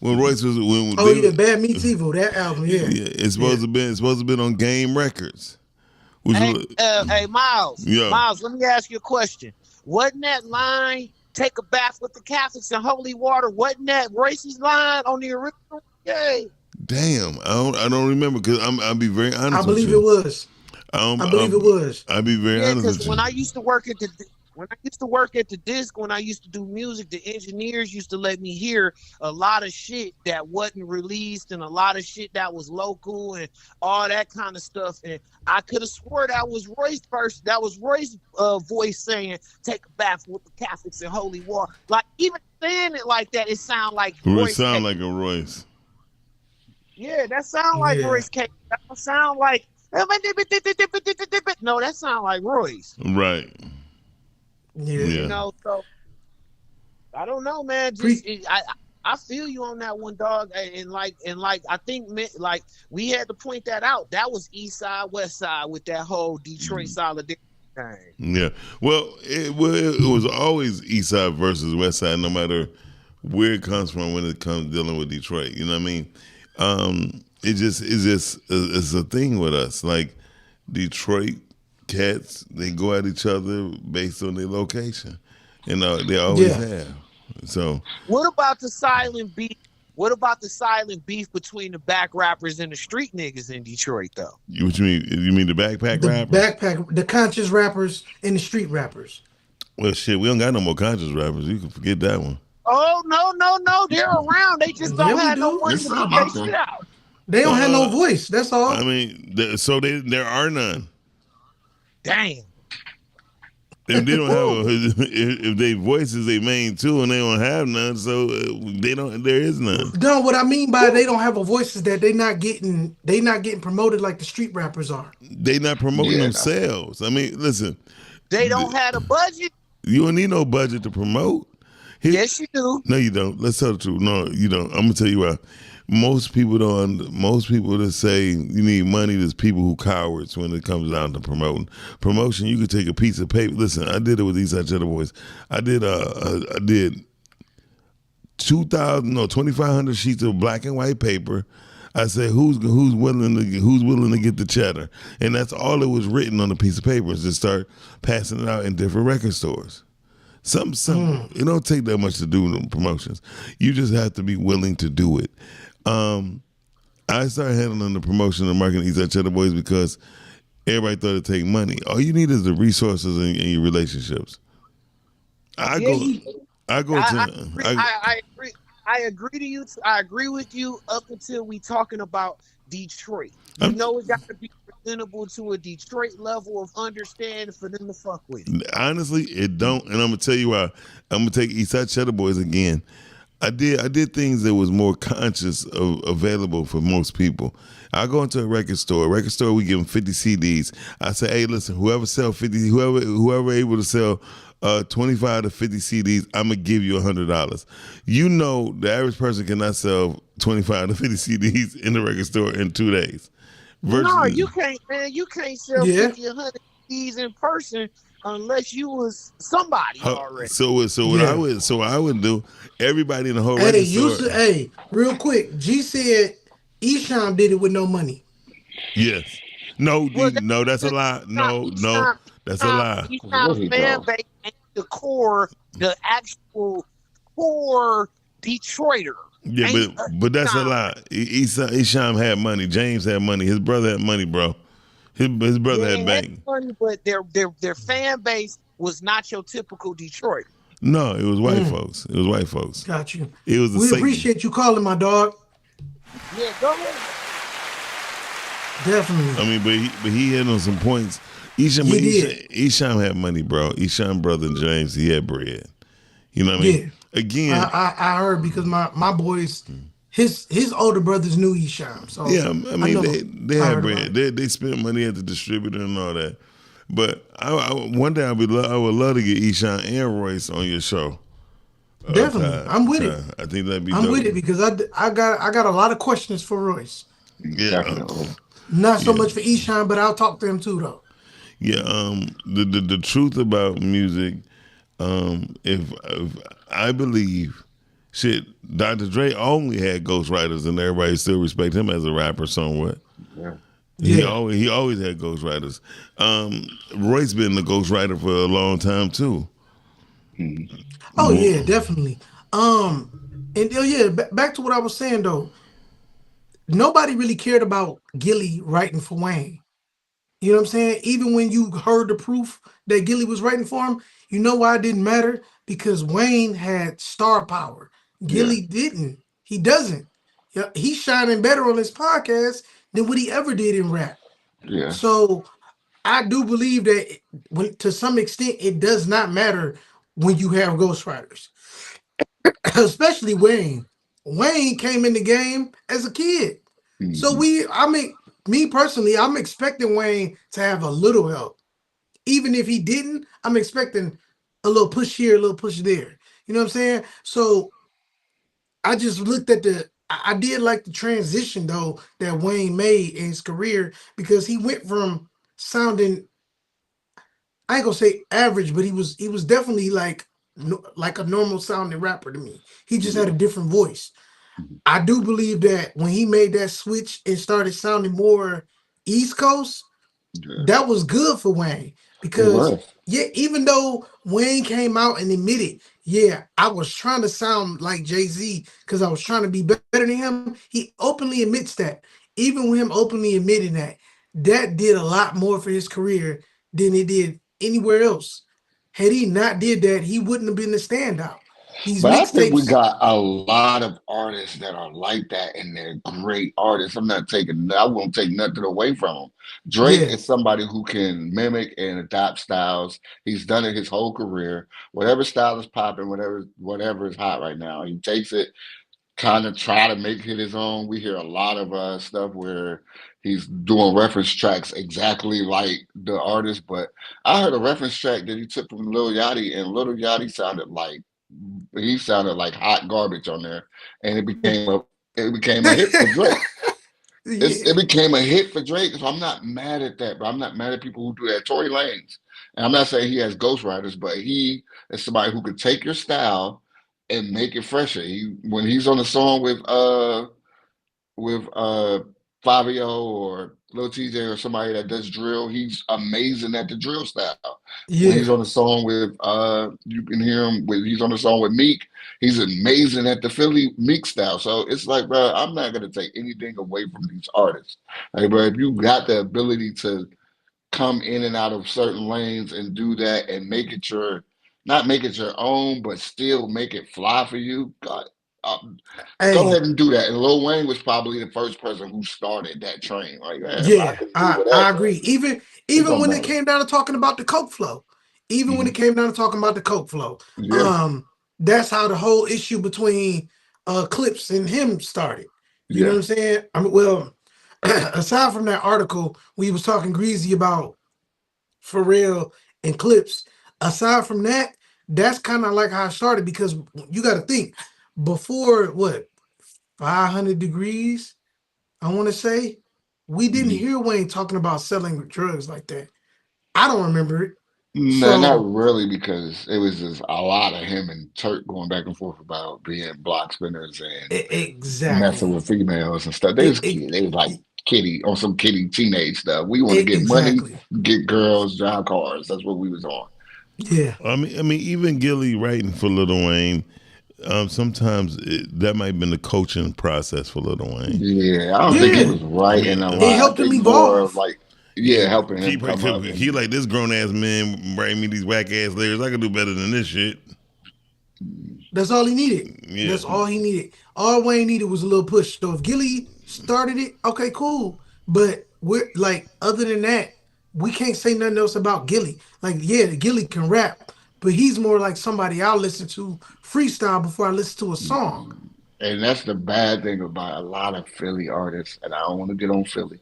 When Royce was when Oh yeah, Bad Meets Evil, that album, yeah. yeah, it's supposed to been on Game Records. Which Hey, was, hey, Miles. Yeah. Miles, let me ask you a question. Wasn't that line "Take a bath with the Catholics in holy water"? Wasn't that Royce's line on the original? Yay. damn, I don't remember because I'll be very honest. I believe with you. it was. I believe it was. I'll be very Yeah, honest because with you. when I used to work at the disc, when I used to do music, the engineers used to let me hear a lot of shit that wasn't released and a lot of shit that was local and all that kind of stuff. And I could have swore that was Roy's voice saying, "Take a bath with the Catholics in holy water." Like even saying it like that, it sound like It Royce. sound like a Royce. Yeah, that sound like Yeah. Royce K. That don't sound like no, that sound like Royce. Right. Yeah. Yeah. You know, so I don't know, man. I feel you on that one, dog. And like I think like we had to point that out. That was East Side, West Side with that whole Detroit solidarity thing. Yeah. Well, it was always East Side versus West Side, no matter where it comes from when it comes dealing with Detroit. You know what I mean? It's a thing with us. Like Detroit cats, they go at each other based on their location. You know, they always Yeah. have. So What about the silent beef? What about the silent beef between the back rappers and the street niggas in Detroit, though? what you mean? You mean the backpack The rapper? backpack, the conscious rappers and the street rappers. Well, shit, we don't got no more conscious rappers. You can forget that one. Oh no, they're around. They just Yeah, don't we have no do. money There's to some put their out there. shit out. They don't have no voice. That's all. I mean, there are none. Damn. If they don't have, if they voice is their main tool and they don't have none, so they don't. There is none. No, what I mean by they don't have a voice is that they not getting promoted like the street rappers are. They not promoting Yeah. themselves. I mean, listen, They don't have a budget. you don't need no budget to promote. Yes, you do. No, you don't. Let's tell the truth. No, you don't. I'm gonna tell you why. Most people don't. Most people that say you need money, there's people who cowards when it comes down to promoting. Promotion, you could take a piece of paper. Listen, I did it with these Cheddar Boys. I did 2,500 sheets of black and white paper. I said, who's willing to get the cheddar, and that's all that was written on a piece of paper. Is to start passing it out in different record stores. Some. It don't take that much to do promotions. You just have to be willing to do it. I started handling the promotion and marketing of Eastside Cheddar Boys because everybody thought it'd take money. All you need is the resources and your relationships. I Yeah, go. I go I to. agree. I agree. I agree to you. I agree with you up until we talking about Detroit. You know, it got to be presentable to a Detroit level of understanding for them to fuck with it. Honestly, it don't, and I'm gonna tell you why. I'm gonna take Eastside Cheddar Boys again. I did things that was more conscious of available for most people. I go into a record store. We give them 50 CDs. I say, hey, listen, whoever sell 50, whoever able to sell 25 to 50 CDs, I'm gonna give you $100. You know, the average person cannot sell 25 to 50 CDs in the record store in 2 days. No, you can't, man. You can't sell Yeah. 50, 100 keys in person unless you was somebody already. So Yeah. what I would do, everybody in the whole Hey, record store. real quick. G said Esham did it with no money. Yes. No, Well, no, that's a that's lie. No, each no, time, that's a lie. each Where time he fan go? base ain't the actual core Detroiter. Yeah, Ain't but that's a Esham. lie. Isham had money. James had money. His brother had money, bro. His brother Yeah, had they had bank. money, but their fan base was not your typical Detroit. No, it was white folks. It was white folks. Got you. It was the We Satan. appreciate you calling, my dog. Yeah, go ahead. Definitely. I mean, but he hit on some points. Isham had money, bro. Isham brother James, he had bread. You know what I mean? Yeah. Again, I heard because my boys, his older brothers knew Esham. So yeah, I mean know. they I had heard bread. about it. They spent money at the distributor and all that. But one day I would love to get Isham and Royce on your show. Definitely. I'm with it. I think that'd be I'm dope. with it because I got a lot of questions for Royce. Yeah, Definitely. Not so yeah. much for Esham, but I'll talk to him too though. Yeah, the truth about music, if I believe, shit, Dr. Dre only had ghostwriters, and everybody still respect him as a rapper somewhat. Yeah. Yeah. He always had ghostwriters. Royce been the ghostwriter for a long time too. Oh yeah, definitely. And yeah, back to what I was saying though. Nobody really cared about Gilly writing for Wayne. You know what I'm saying? Even when you heard the proof that Gilly was writing for him, you know why it didn't matter? Because Wayne had star power. Yeah. Gilly didn't. He doesn't. Yeah, he's shining better on his podcast than what he ever did in rap. Yeah. So I do believe that when to some extent it does not matter when you have ghostwriters, especially Wayne. Wayne came in the game as a kid. So Hmm. I mean, me personally, I'm expecting Wayne to have a little help. Even if he didn't, I'm expecting a little push here, a little push there. You know what I'm saying? So I just looked at I did like the transition though that Wayne made in his career because he went from sounding, I ain't gonna say average, but he was definitely like like a normal sounding rapper to me. He just had a Yeah. different voice. I do believe that when he made that switch and started sounding more East Coast, Yeah. that was good for Wayne It because was. yeah, even though Wayne came out and admitted, yeah, I was trying to sound like Jay-Z because I was trying to be better than him. He openly admits that. Even with him openly admitting that, that did a lot more for his career than it did anywhere else. Had he not did that, he wouldn't have been the standout. These But I think we mixtapes, got a lot of artists that are like that, and they're great artists. I won't take nothing away from them. Drake yeah, is somebody who can mimic and adapt styles. He's done it his whole career. Whatever style is popping, whatever is hot right now, he takes it, kind of try to make it his own. We hear a lot of stuff where he's doing reference tracks exactly like the artist, but I heard a reference track that he took from Lil Yachty, and Lil Yachty sounded like he sounded like hot garbage on there, and it became a hit for Drake. It Yeah, became a hit for Drake. So I'm not mad at that, but I'm not mad at people who do that. Tory Lanez, and I'm not saying he has ghostwriters, but he is somebody who could take your style and make it fresher. When he's on a song with Fabio or Lil TJ or somebody that does drill, he's amazing at the drill style. When he's yeah. on a song with you can hear him with he's on a song with Meek, he's amazing at the Philly Meek style. So it's like, bro, I'm not gonna take anything away from these artists. Like, bro, if you got the ability to come in and out of certain lanes and do that and make it your not make it your own, but still make it fly for you. God, um, go Hey, ahead and do that. And Lil Wayne was probably the first person who started that train. Like, man, if I yeah, can do I that, agree. it Even don't when it matter. came down to talking about the coke flow, even when Hmm. it came down to talking about the coke flow, Yeah, um, that's how the whole issue between Clips and him started. You know what yeah. I'm saying? I mean, well, aside from that article, we was talking greasy about Pharrell and Clips. Aside from that, that's kind of like how I started because you got to think before what 500 degrees. I want to say we didn't Mhm. hear Wayne talking about selling drugs like that. I don't remember it. No, not So really, because it was just a lot of him and Turk going back and forth about being block spinners and messing exactly, with females and stuff. They it, was it, kids. They was like it, kitty on some kitty teenage stuff. We want to get money, exactly. get girls, drive cars. That's what we was on. Yeah, I mean, even Gilly writing for Lil Wayne, sometimes that might have been the coaching process for Lil Wayne. Yeah, I don't think he yeah. was I mean, writing a It lot. I helped him think more of evolve. like, yeah, yeah, helping he him come up he and like this grown ass man writing me these whack ass lyrics. I could do better than this shit. That's all he needed. Yeah, That's all he needed. All Wayne needed was a little push. So if Gilly started it, okay, cool. But we're like, other than that, we can't say nothing else about Gilly. Like, yeah, Gilly can rap, but he's more like somebody I'll listen to freestyle before I listen to a song. and that's the bad thing about a lot of Philly artists. And I don't want to get on Philly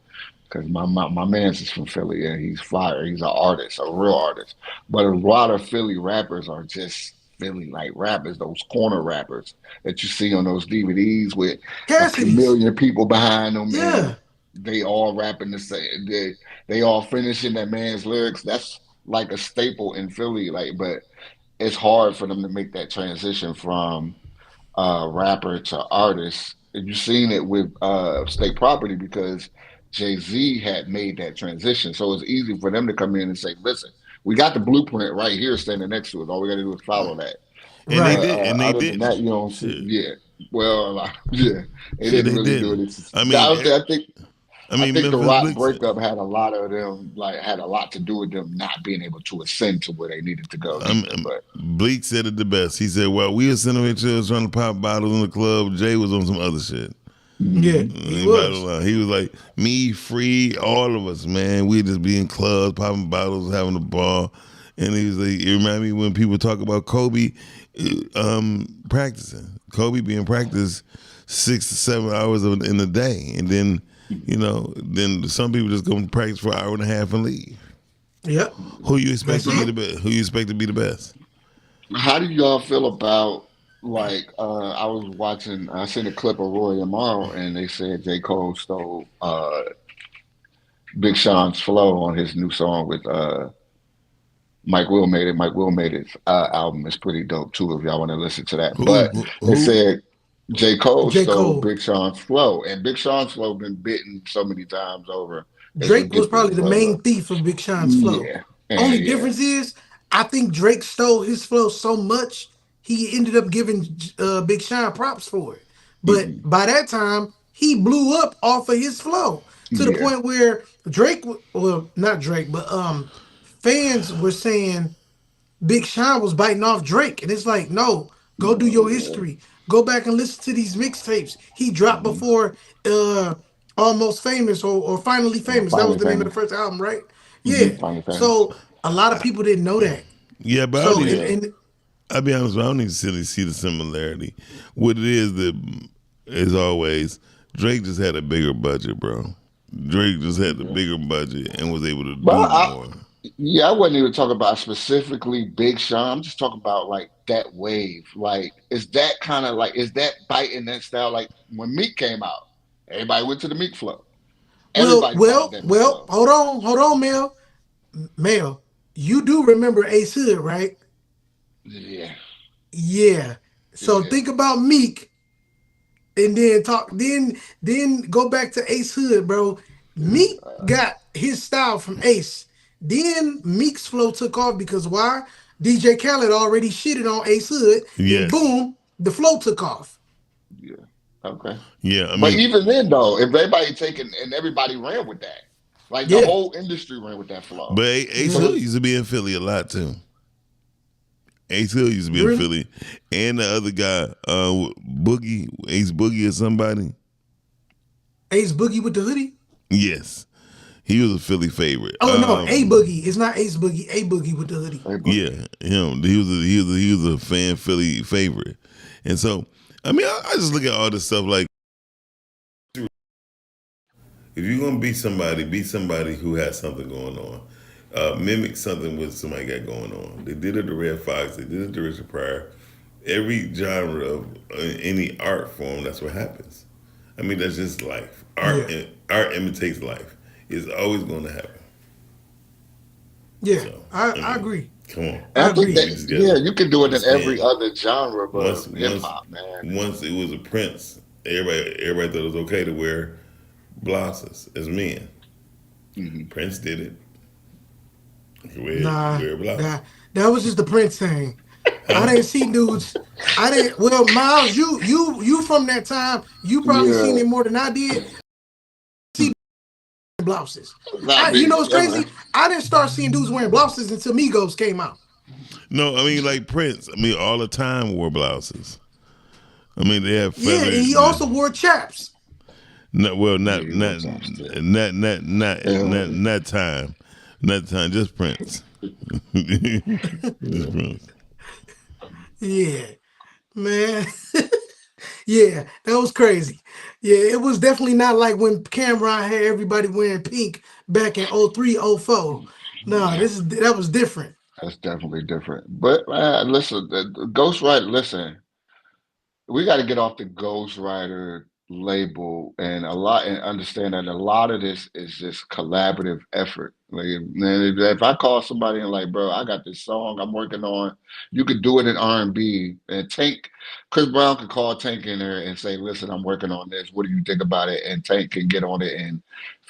because my man's is from Philly and he's fire. He's an artist, a real artist. But a lot of Philly rappers are just Philly like rappers, those corner rappers that you see on those DVDs with a Cassidy's. million people behind them and Yeah. they all rapping the same. They all finishing that man's lyrics. That's like a staple in Philly. Like, but it's hard for them to make that transition from rapper to artist. And you've seen it with State Property because Jay-Z had made that transition. So it's easy for them to come in and say, listen, we got the blueprint right here standing next to us. All we got to do is follow that. and they Right. did, But and they other than that, didn't. you don't see. Shit, Yeah. Well, yeah, they shit, didn't they really do didn't. it. I I mean, don't think. I think. I I mean, think the Memphis rock Bleak. breakup had a lot of them, like had a lot to do with them not being able to ascend to where they needed to go neither. But Bleak said it the best. He said, "Well, we were sitting with each other trying to pop bottles in the club. Jay was on some other shit." Yeah, mhm. he He was. He was like, "Me, Free, all of us, man. We just be in clubs, popping bottles, having a ball." And he was like, "It reminded me when people talk about Kobe, practicing. Kobe being practice 6 to 7 hours in a day, and then." Then some people just go to practice for an hour and a half and leave. Yep. Who you expect That's to be the it. best? Who you expect to be the best? How do y'all feel about like I was watching I seen a clip of Roy Amaro and they said J. Cole stole Big Sean's flow on his new song with Mike Will made it. Mike Will made it album is pretty dope too if y'all want to listen to that. But they Who? said J. Cole J. stole Cole. Big Sean's flow and Big Sean's flow been bitten so many times over. It's Drake was ridiculous, probably the bro. main thief of Big Sean's flow. Yeah. Only And yeah. difference is, I think Drake stole his flow so much he ended up giving Big Sean props for it. But Mhm. by that time, he blew up off of his flow to the Yeah. point where Drake, well, not Drake, but fans were saying Big Sean was biting off Drake, and it's like, no, go do your No, history. Go back and listen to these mixtapes he dropped yeah. before Almost Famous or Finally Famous. That was Finally the name of the famous. first album, right? Yeah. Finally famous. So a lot of people didn't know that. Yeah, but I don't So even. Yeah. I'll be honest, I don't even see the similarity. What it is that, as always, Drake just had a bigger budget, bro. Drake just had the bigger budget and was able to But do more. Yeah, I wasn't even talking about specifically Big Sean. I'm just talking about like that wave. Like, is that kind of like is that biting that style? Like when Meek came out, everybody went to the Meek flow. Well, Everybody followed well, that Meek well. flow. Hold on, Mel. Mel, you do remember Ace Hood, right? Yeah, Yeah. So yeah. think about Meek, and then then go back to Ace Hood, bro. Meek got his style from Ace. Then Meek's flow took off because why? DJ Khaled already shitted on Ace Hood. Then Yes. boom, the flow took off. Yeah. Okay. Yeah. I But mean, even then, though, if everybody taking and everybody ran with that, like the Yeah. whole industry ran with that but flow. Ace So Mm-hmm. Hill used to be in Philly a lot too. Ace Hill used to be in Really? Philly, and the other guy, Boogie, Ace Boogie or somebody. Ace Boogie with the hoodie? Yes, he was a Philly favorite. Oh no, A Boogie. It's not Ace Boogie. A Boogie with the hoodie. hey, Boogie. Yeah, him. He was a fan Philly favorite, and so I mean, I just look at all this stuff like if you're gonna be somebody who has something going on. Mimic something what somebody got going on. They did it to Red Fox. They did it to Richard Pryor. Every genre of any art form, that's what happens. I mean, that's just life. Yeah. Art imitates life. It's always going to happen. Yeah. So I I mean, agree. come on. And I I think agree. that We just yeah, gotta you can do it in every understand. other genre Once of hip once hop, man. once it was a Prince, everybody thought it was okay to wear blouses as men. Hmm. Prince did it. Nah, Wear blouses. that was just the Prince thing. I Huh? didn't see dudes. I didn't. Well, Miles, you from that time. You probably seen Yeah, it more than I did. See blouses. not You me. know what's Yeah, man. crazy? I didn't start seeing dudes wearing blouses until Migos came out. No, I mean like Prince. I mean all the time wore blouses. I mean they have Yeah, and feathers. he also wore chaps. Not well, Yeah, not he wore not chops too. not not not Yeah, not not time, not time. Just Prince. Just yeah. Prince. Yeah, man. Yeah, that was crazy. Yeah, it was definitely not like when Cameron had everybody wearing pink back in '03, '04. No, Yeah, that was different. that's definitely different. But listen, the Ghost Rider. Listen, we got to get off the ghostwriter label and understand that a lot of this is just collaborative effort. Like, man, if I call somebody and like, bro, I got this song I'm working on, you could do it in R&B and Tank. Chris Brown could call Tank in there and say, listen, I'm working on this. What do you think about it? And Tank can get on it and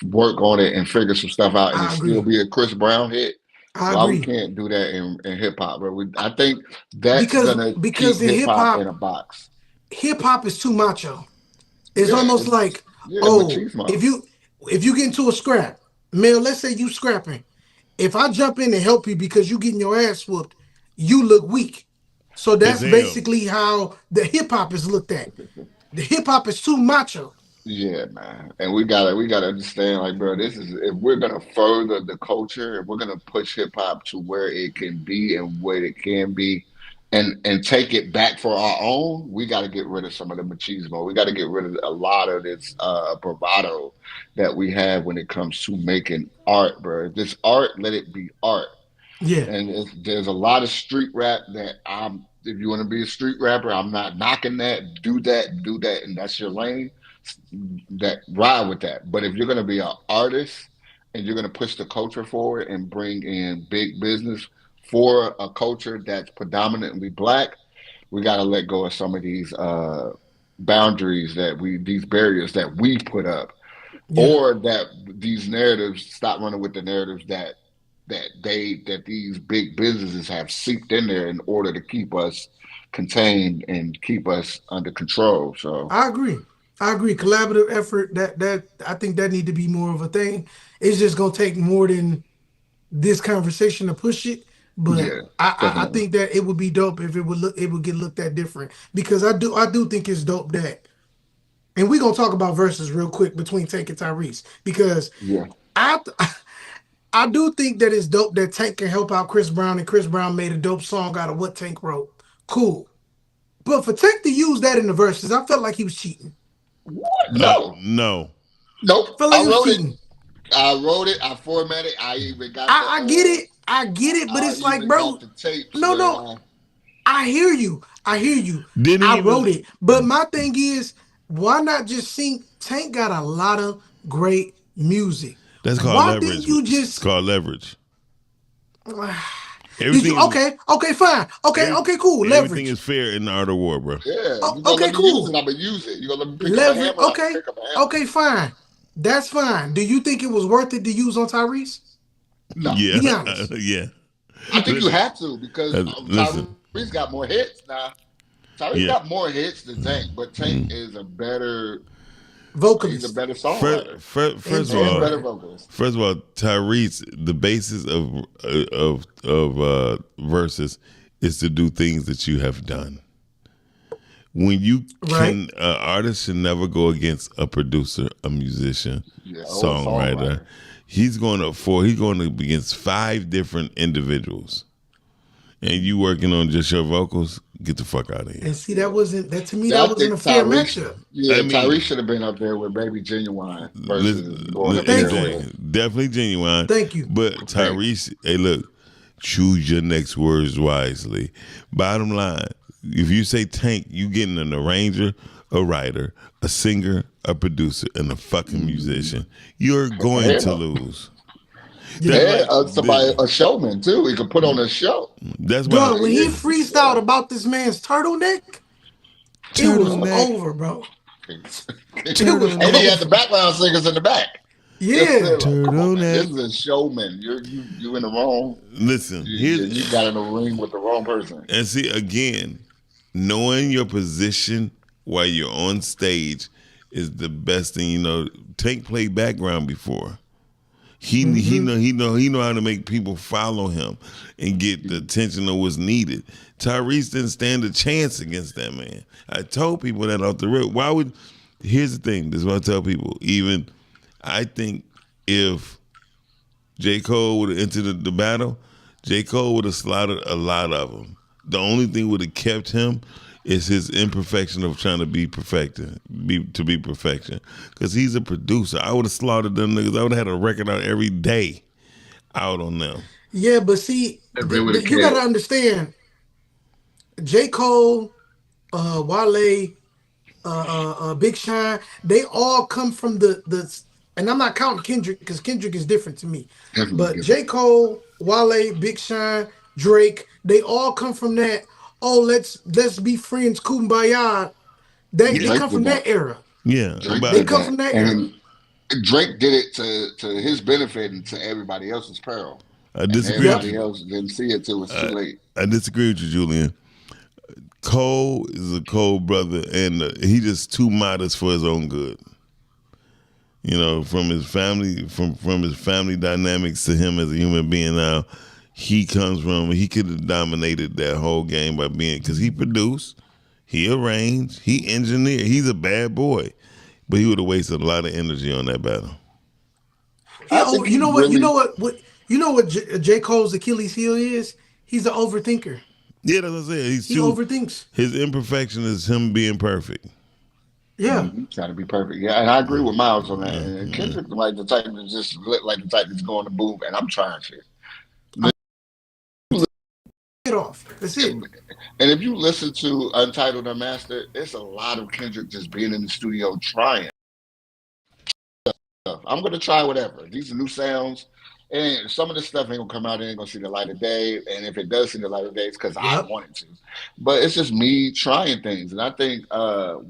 work on it and figure some stuff out, and it I still agree. be a Chris Brown hit. I Why we agree. can't do that in hip hop, bro? I think that's Because gonna because keep in hip hop in a box. hip hop is too macho. It's Yeah, almost like, yeah, oh, machismo. if you get into a scrap, man, let's say you scrapping. If I jump in and help you because you getting your ass whooped, you look weak. So It's that's him. basically how the hip hop is looked at. The hip hop is too macho. Yeah, man. And we gotta understand, like, bro, this is if we're gonna further the culture, if we're gonna push hip hop to where it can be and where it can be, and take it back for our own, we gotta get rid of some of the machismo. We gotta get rid of a lot of this bravado that we have when it comes to making art, bro. If this art, let it be art. Yeah, And there's a lot of street rap that if you want to be a street rapper, I'm not knocking that. Do that, and that's your lane. That ride with that. But if you're going to be an artist and you're going to push the culture forward and bring in big business for a culture that's predominantly black, we got to let go of some of these boundaries these barriers that we put up, yeah, or that these narratives stop running with the narratives that these big businesses have seeped in there in order to keep us contained and keep us under control. So I agree. I agree. Collaborative effort that I think that need to be more of a thing. It's just gonna take more than this conversation to push it. But yeah, I definitely. think that it would be dope if it would get looked at different because I do think it's dope that and we're gonna talk about verses real quick between Tank and Tyrese because Yeah. I I do think that it's dope that Tank can help out Chris Brown and Chris Brown made a dope song out of what Tank wrote. Cool. But for Tank to use that in the verses, I felt like he was cheating. What? No. No. Nope. Felt like I he was wrote it. cheating. I wrote it. I formatted. I get it, but I it's like, even got bro, the tapes no, where no, I. I hear you. I hear you. Didn't I even. wrote it. But my thing is, why not just sing? Tank got a lot of great music. That's called Why didn't leverage. you It's just called leverage. did you Everything is okay, fine. every, Okay, cool. everything Leverage. is fair in the art of war, bro. Yeah, Oh, you gonna let okay, me use it? cool. I'm gonna use it. You gonna let me pick up a Leverage. hammer? I'm gonna Okay. pick up a hammer. Okay, fine. That's fine. Do you think it was worth it to use on Tyrese? No, Yeah, Be honest. yeah. I think you Listen, have to because listen. Tyrese got more hits now. Tyrese got Yeah. more hits than Tank, but Tank Mm. is a better. He's a Vocalist better First, songwriter first, and first of and all, better songwriter. vocalist. first of all, Tyrese, the basis of verses is to do things that you have done. When you Right? can, artist should never go against a producer, a musician, Yeah, or a songwriter. songwriter. He's going to be against five different individuals, and you working on just your vocals. Get the fuck out of here. And see, that wasn't that to me, Yeah, that I wasn't a think fair Tyrese. matchup. I Yeah, Tyrese mean, should have been up there with Baby Genuine versus going up Thank there you. with definitely genuine. Thank you. But Tank. Tyrese, hey, look, choose your next words wisely. Bottom line, if you say Tank, you getting an arranger, a writer, a singer, a producer, and a fucking musician. You're going to Hell, lose. That's Yeah. and like somebody a showman too. He could put on a show. that's why Dog, when he freestyled Yeah. about this man's turtleneck, it was turtleneck, over, bro. It was And he turtleneck, had the over. background singers in the back. It's Yeah. still like, come on, man. This turtleneck. is a showman. You in the wrong. Listen, You got in the ring with the wrong person. and see again, knowing your position while you're on stage is the best thing. Tank played background before. He know how to make people follow him and get the attention of what's needed. Tyrese didn't stand a chance against that man. I told people that off the rip. Why would? Here's the thing. This is what I tell people. Even I think if J. Cole would have entered the battle, J. Cole would have slaughtered a lot of them. The only thing would have kept him is his imperfection of trying to be perfected, to be perfection. Because he's a producer. I would have slaughtered them niggas. I would have had a record out every day out on them. Yeah, but see, If it would have you got to killed. understand, J. Cole, Wale, Big Sean, they all come from and I'm not counting Kendrick because Kendrick is different to me. Definitely But different. J. Cole, Wale, Big Sean, Drake, they all come from that. Oh, let's be friends, kumbaya. They Yeah, come Drake from did that that. era. yeah. Drake They did But come that. from that era. And Drake did it to his benefit and to everybody else's peril. I And disagree with Yep. everybody you. else didn't see it till it's too I, late. I disagree with you, Julian. Cole is a Cole brother, and he just too modest for his own good. From his family, from his family dynamics to him as a human being now, he could have dominated that whole game by being, because he produced, he arranged, he engineered. He's a bad boy, but he would have wasted a lot of energy on that battle. Yeah. I Oh, think he really. you know what J. Cole's Achilles heel is? He's an overthinker. Yeah, that's what I said. He overthinks. His imperfection is him being perfect. Yeah. Trying to be perfect. Yeah, and I agree with Miles on that. And Kendrick like the type that just look like the type that's going to boom, and I'm trying shit. Get off. That's it. And if you listen to Untitled Unmastered, it's a lot of Kendrick just being in the studio trying stuff. I'm gonna try whatever. These are new sounds. And some of this stuff ain't gonna come out, it ain't gonna see the light of day. And if it does see the light of day, it's because I Yep. want it to. But it's just me trying things. And I think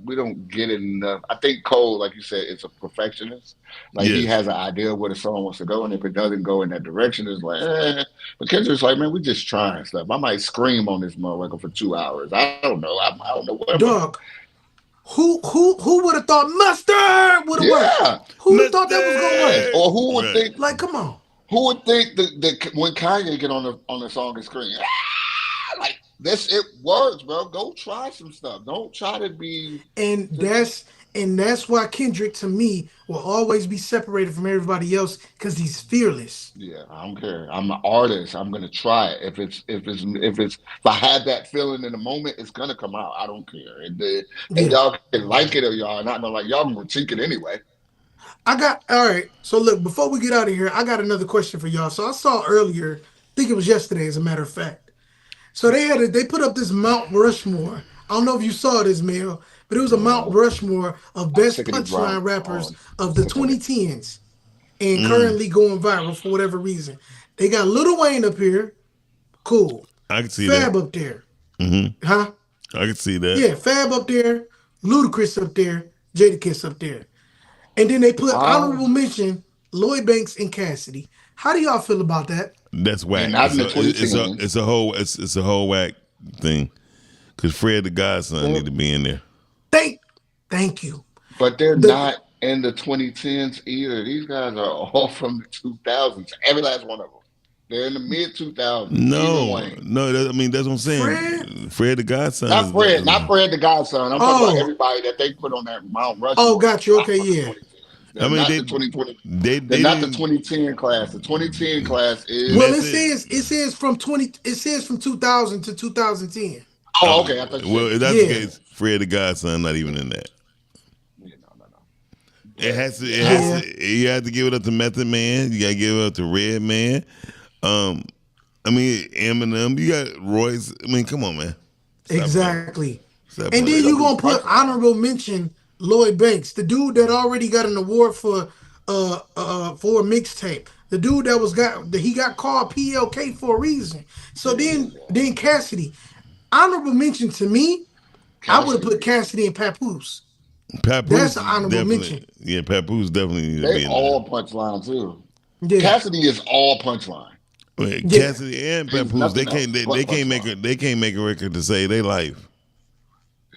we don't get it enough. I think Cole, like you said, is a perfectionist. Like he Yes. has an idea of where the song wants to go. And if it doesn't go in that direction, it's like, eh. But Kendrick's like, man, we just trying stuff. I might scream on this motherfucker for 2 hours. I don't know. I don't know what I'm gonna do. Dog. Who would have thought mustard would have worked? Yeah. Who would have thought that was gonna Yes. work? Mistake. Or who would Right. think Like, come on. Who would think that when Kanye get on the song and scream, like this, it works, bro. Go try some stuff. Don't try to be. And Just, that's why Kendrick to me will always be separated from everybody else because he's fearless. yeah, I don't care. I'm an artist. I'm gonna try it. If I had that feeling in the moment, it's gonna come out. I don't care. And Yeah. y'all can like it or y'all not gonna like. Y'all can critique it anyway. I got all right. So look, before we get out of here, I got another question for y'all. So I saw earlier, I think it was yesterday, as a matter of fact. So they put up this Mount Rushmore. I don't know if you saw this, Mel, but it was a Mount No, Rushmore of I'm best sick of these round. punchline rappers Oh, I'm of the sick of it. 2010s and Mm, currently going viral for whatever reason. They got Lil Wayne up here, cool. I can see that. Fab up there, Hmm. huh? I can see that. Yeah, Fab up there, Ludacris up there, Jadakiss up there. And then they put Ah, honorable mention Lloyd Banks and Cassidy. How do y'all feel about that? That's and whack. not in the 2010s. It's a whole whack thing. Cause Fred the Godson They're, need to be in there. Thank, thank you. but they're The not in the 2010s either. These guys are all from the 2000s. Every last one of them. They're in the mid 2000s. Even No, Wayne. no. I mean, that's what I'm Fred. saying. Fred the Godson Not Fred. Not Fred the Godson. I'm talking about Oh, everybody that they put on that Mount oh, Rushmore is got you. not Okay, from the yeah. 2010s. I They're mean, not the 2020. They're they not the didn't 2010 class. The 2010 class Well, is. method. it says from 20. It says from 2000 to 2010. Oh, Oh, okay. I thought you well, said if that's the 2010. Yeah, case, Fred the Godson not even in that. Yeah, no, no, no. It But has to. It yeah, has yeah, to. You have to give it up to Method Man. You got to give it up to Red Man. Um, I mean Eminem. You got Royce. I mean, come on, man. Stop playing. exactly. Stop And but then they playing. you don't do gonna put punchline. honorable mention Lloyd Banks, the dude that already got an award for a mixtape. The dude that was got that he got called PLK for a reason. So Yeah, yeah, then yeah. Cassidy. Honorable mention to me, I would have put Cassidy. Cassidy and Papoose. That's Papoose an honorable definitely. mention. Yeah, Papoose definitely need to They be in there. all punchline too. Yeah, Cassidy is all punchline. Wait, yeah, Cassidy and He's Papoose, nothing else they but can't make punchline. a record to save their life.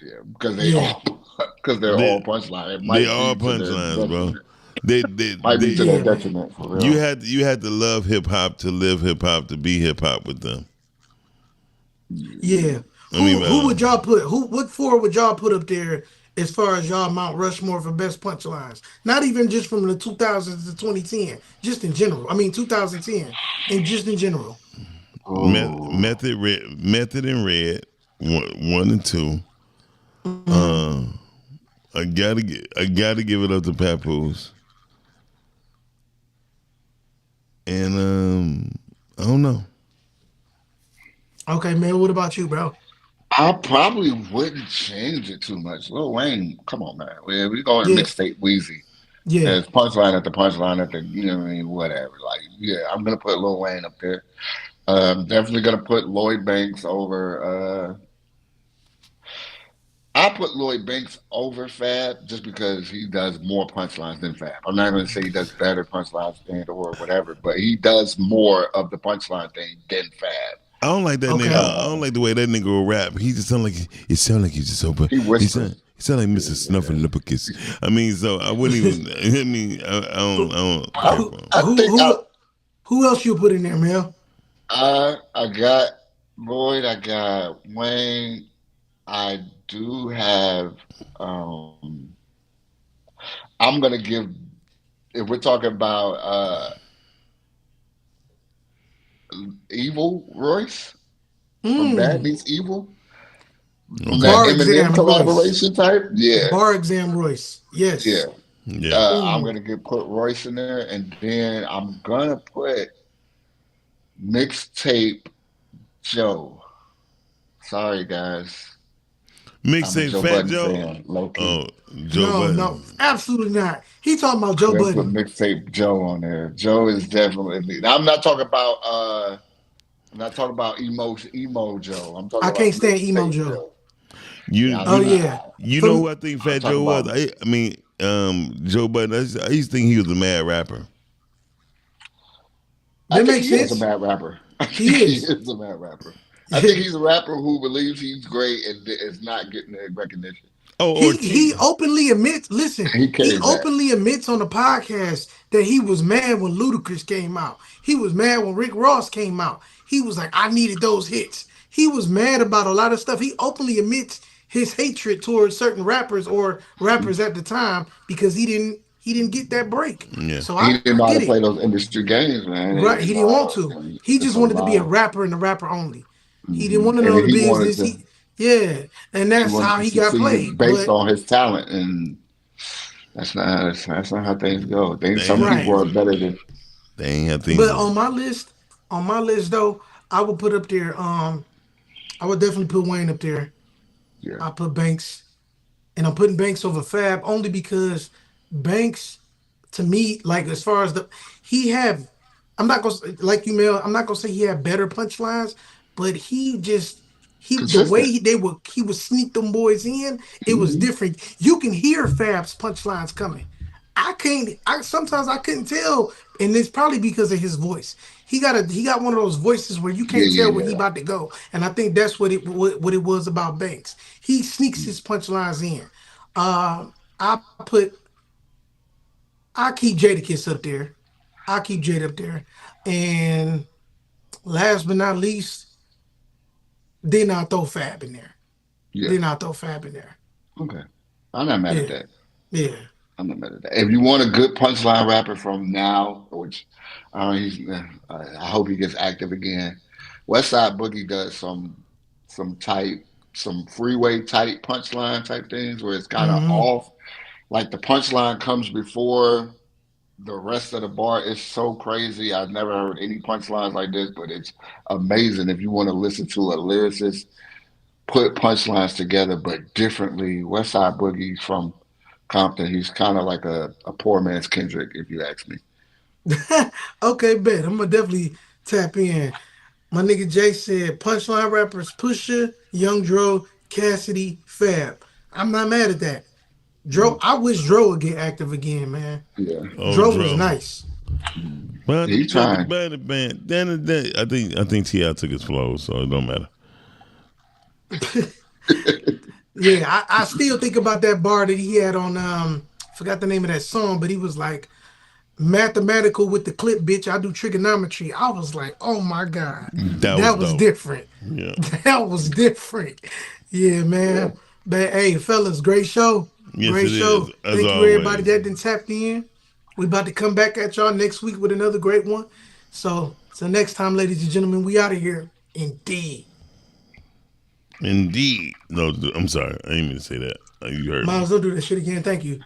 Yeah, because they yeah, all because they're They all punchline. It they might all be to their punchlines, bro. detriment. Might be to their yeah, man. detriment for real. You had to love hip hop to live hip hop to be hip hop with them. Yeah. I mean, Who would y'all put? What four would y'all put up there as far as y'all Mount Rushmore for best punchlines? Not even just from the 2000s to 2010, just in general. I mean 2010, and just in general. Oh, Method and Red, one and two. Hmm. Uh, I gotta give it up to Papoose, and I don't know. Okay, man. What about you, bro? I probably wouldn't change it too much. Lil Wayne, come on, man. We going Yeah, mixtape Wheezy. yeah. There's punchline at the punchline at the, you know what I mean, whatever. Like, yeah, I'm gonna put Lil Wayne up there. Definitely gonna put Lloyd Banks over. I put Lloyd Banks over Fab just because he does more punchlines than Fab. I'm not gonna say he does better punchlines than or whatever, but he does more of the punchline thing than Fab. I don't like that nigga. Okay. I don't like the way that nigga will rap. He just sound like he's just open. He whispers. He sound like Mr. Yeah. Snuffleupagus. I mean, so I wouldn't even. I mean, I don't care Who for him. I who think who who else you put in there, Mel? I got Lloyd, I got Wayne. I do have I'm gonna give if we're talking about Evil Royce from Bad Hmm. Meets Evil, from that Okay. Bar Eminem exam Royce. collaboration type, yeah, Bar exam Royce. yeah. Yes. Yeah. I'm Mm. gonna get put Royce in there, and then I'm gonna put mixtape Joe. Sorry guys, I'm a Mixtape Joe Fat Budden Joe. fan, low key. Oh, Joe No, no, Budden. absolutely not. He talking about Joe Gotta put Budden. mixtape Joe on there. Joe is definitely. I'm not talking about. I'm not talking about emo Joe. I'm talking I about can't stand emo mixtape Joe. Joe. You Yeah, Oh I'm yeah. not. you know From who I think I'm Fat talking Joe was? about. I mean, Joe Budden. I used to think he was a mad rapper. I that think makes he is a sense. bad rapper. I think He he is. is a bad rapper. I think he's a rapper who believes he's great and is not getting the recognition. Oh, He openly admits. Listen, He he carries that. openly admits on the podcast that he was mad when Ludacris came out. He was mad when Rick Ross came out. He was like, I needed those hits. He was mad about a lot of stuff. He openly admits his hatred towards certain rappers or rappers at the time because he didn't get that break. yeah. So He I didn't I know how get to play it. those industry games, man. Right. He didn't want to. He It's just a wanted to be a lot. rapper and a rapper only. He didn't Hmm. want to And know the he wanted business. to. Yeah. And He that's wanted how to he got succeed played. based But on his talent, and That's not how things go. They ain't Some how people Right. are things. better than They ain't how things But go. on my list though, I would put up there. I would definitely put Wayne up there. yeah. I put Banks, and I'm putting Banks over Fab only because Banks, to me, like as far as he had, I'm not gonna like you, Mel. I'm not gonna say he had better punchlines, but the way Consistent. he would sneak them boys in, it was Hmm. different. You can hear Fab's punchlines coming. I can't. I sometimes I couldn't tell, and it's probably because of his voice. He got one of those voices where you Yeah, can't tell where yeah, he yeah. about to go, and I think that's what it was about Banks. He sneaks his punchlines in. I put I keep Jadakiss up there. I keep Jada up there, and last but not least, then I'll throw Fab in there. Yeah. Then I'll throw Fab in there. Okay. I'm not mad at Yeah, that. yeah. I'm not mad at that. If you want a good punchline rapper from now, which I hope he gets active again. West Side Boogie does some tight, some freeway tight punchline type things where it's kind of Hmm. off. Like the punchline comes before the rest of the bar. Is so crazy. I've never heard any punchlines like this, but it's amazing if you want to listen to a lyricist put punchlines together but differently. West Side Boogie's from Compton. He's kind of like a poor man's Kendrick, if you ask me. Okay, bet. I'm gonna definitely tap in. My nigga Jay said punchline rappers Pusha, Young Dro, Cassidy, Fab. I'm not mad at that. Dro, Mm, I wish Dro would get active again, man. yeah. Oh, Dro was Dro. nice. Mm. But He's trying. then the day, I think Ti took his flow, so it don't matter. Yeah, I still think about that bar that he had on forgot the name of that song, but he was like mathematical with the clip, bitch. I do trigonometry. I was like, oh my God. That was That was dope. different. Yeah. That was different. Yeah, Yeah. man. But hey, fellas, great show. Yes, Great it is. show. As Thank you everybody always. that didn't tap in. We about to come back at y'all next week with another great one. So next time, ladies and gentlemen, we out of here. Indeed. Indeed. No, I'm sorry. I didn't mean to say that. You heard me. Miles, don't do that shit again. Thank you.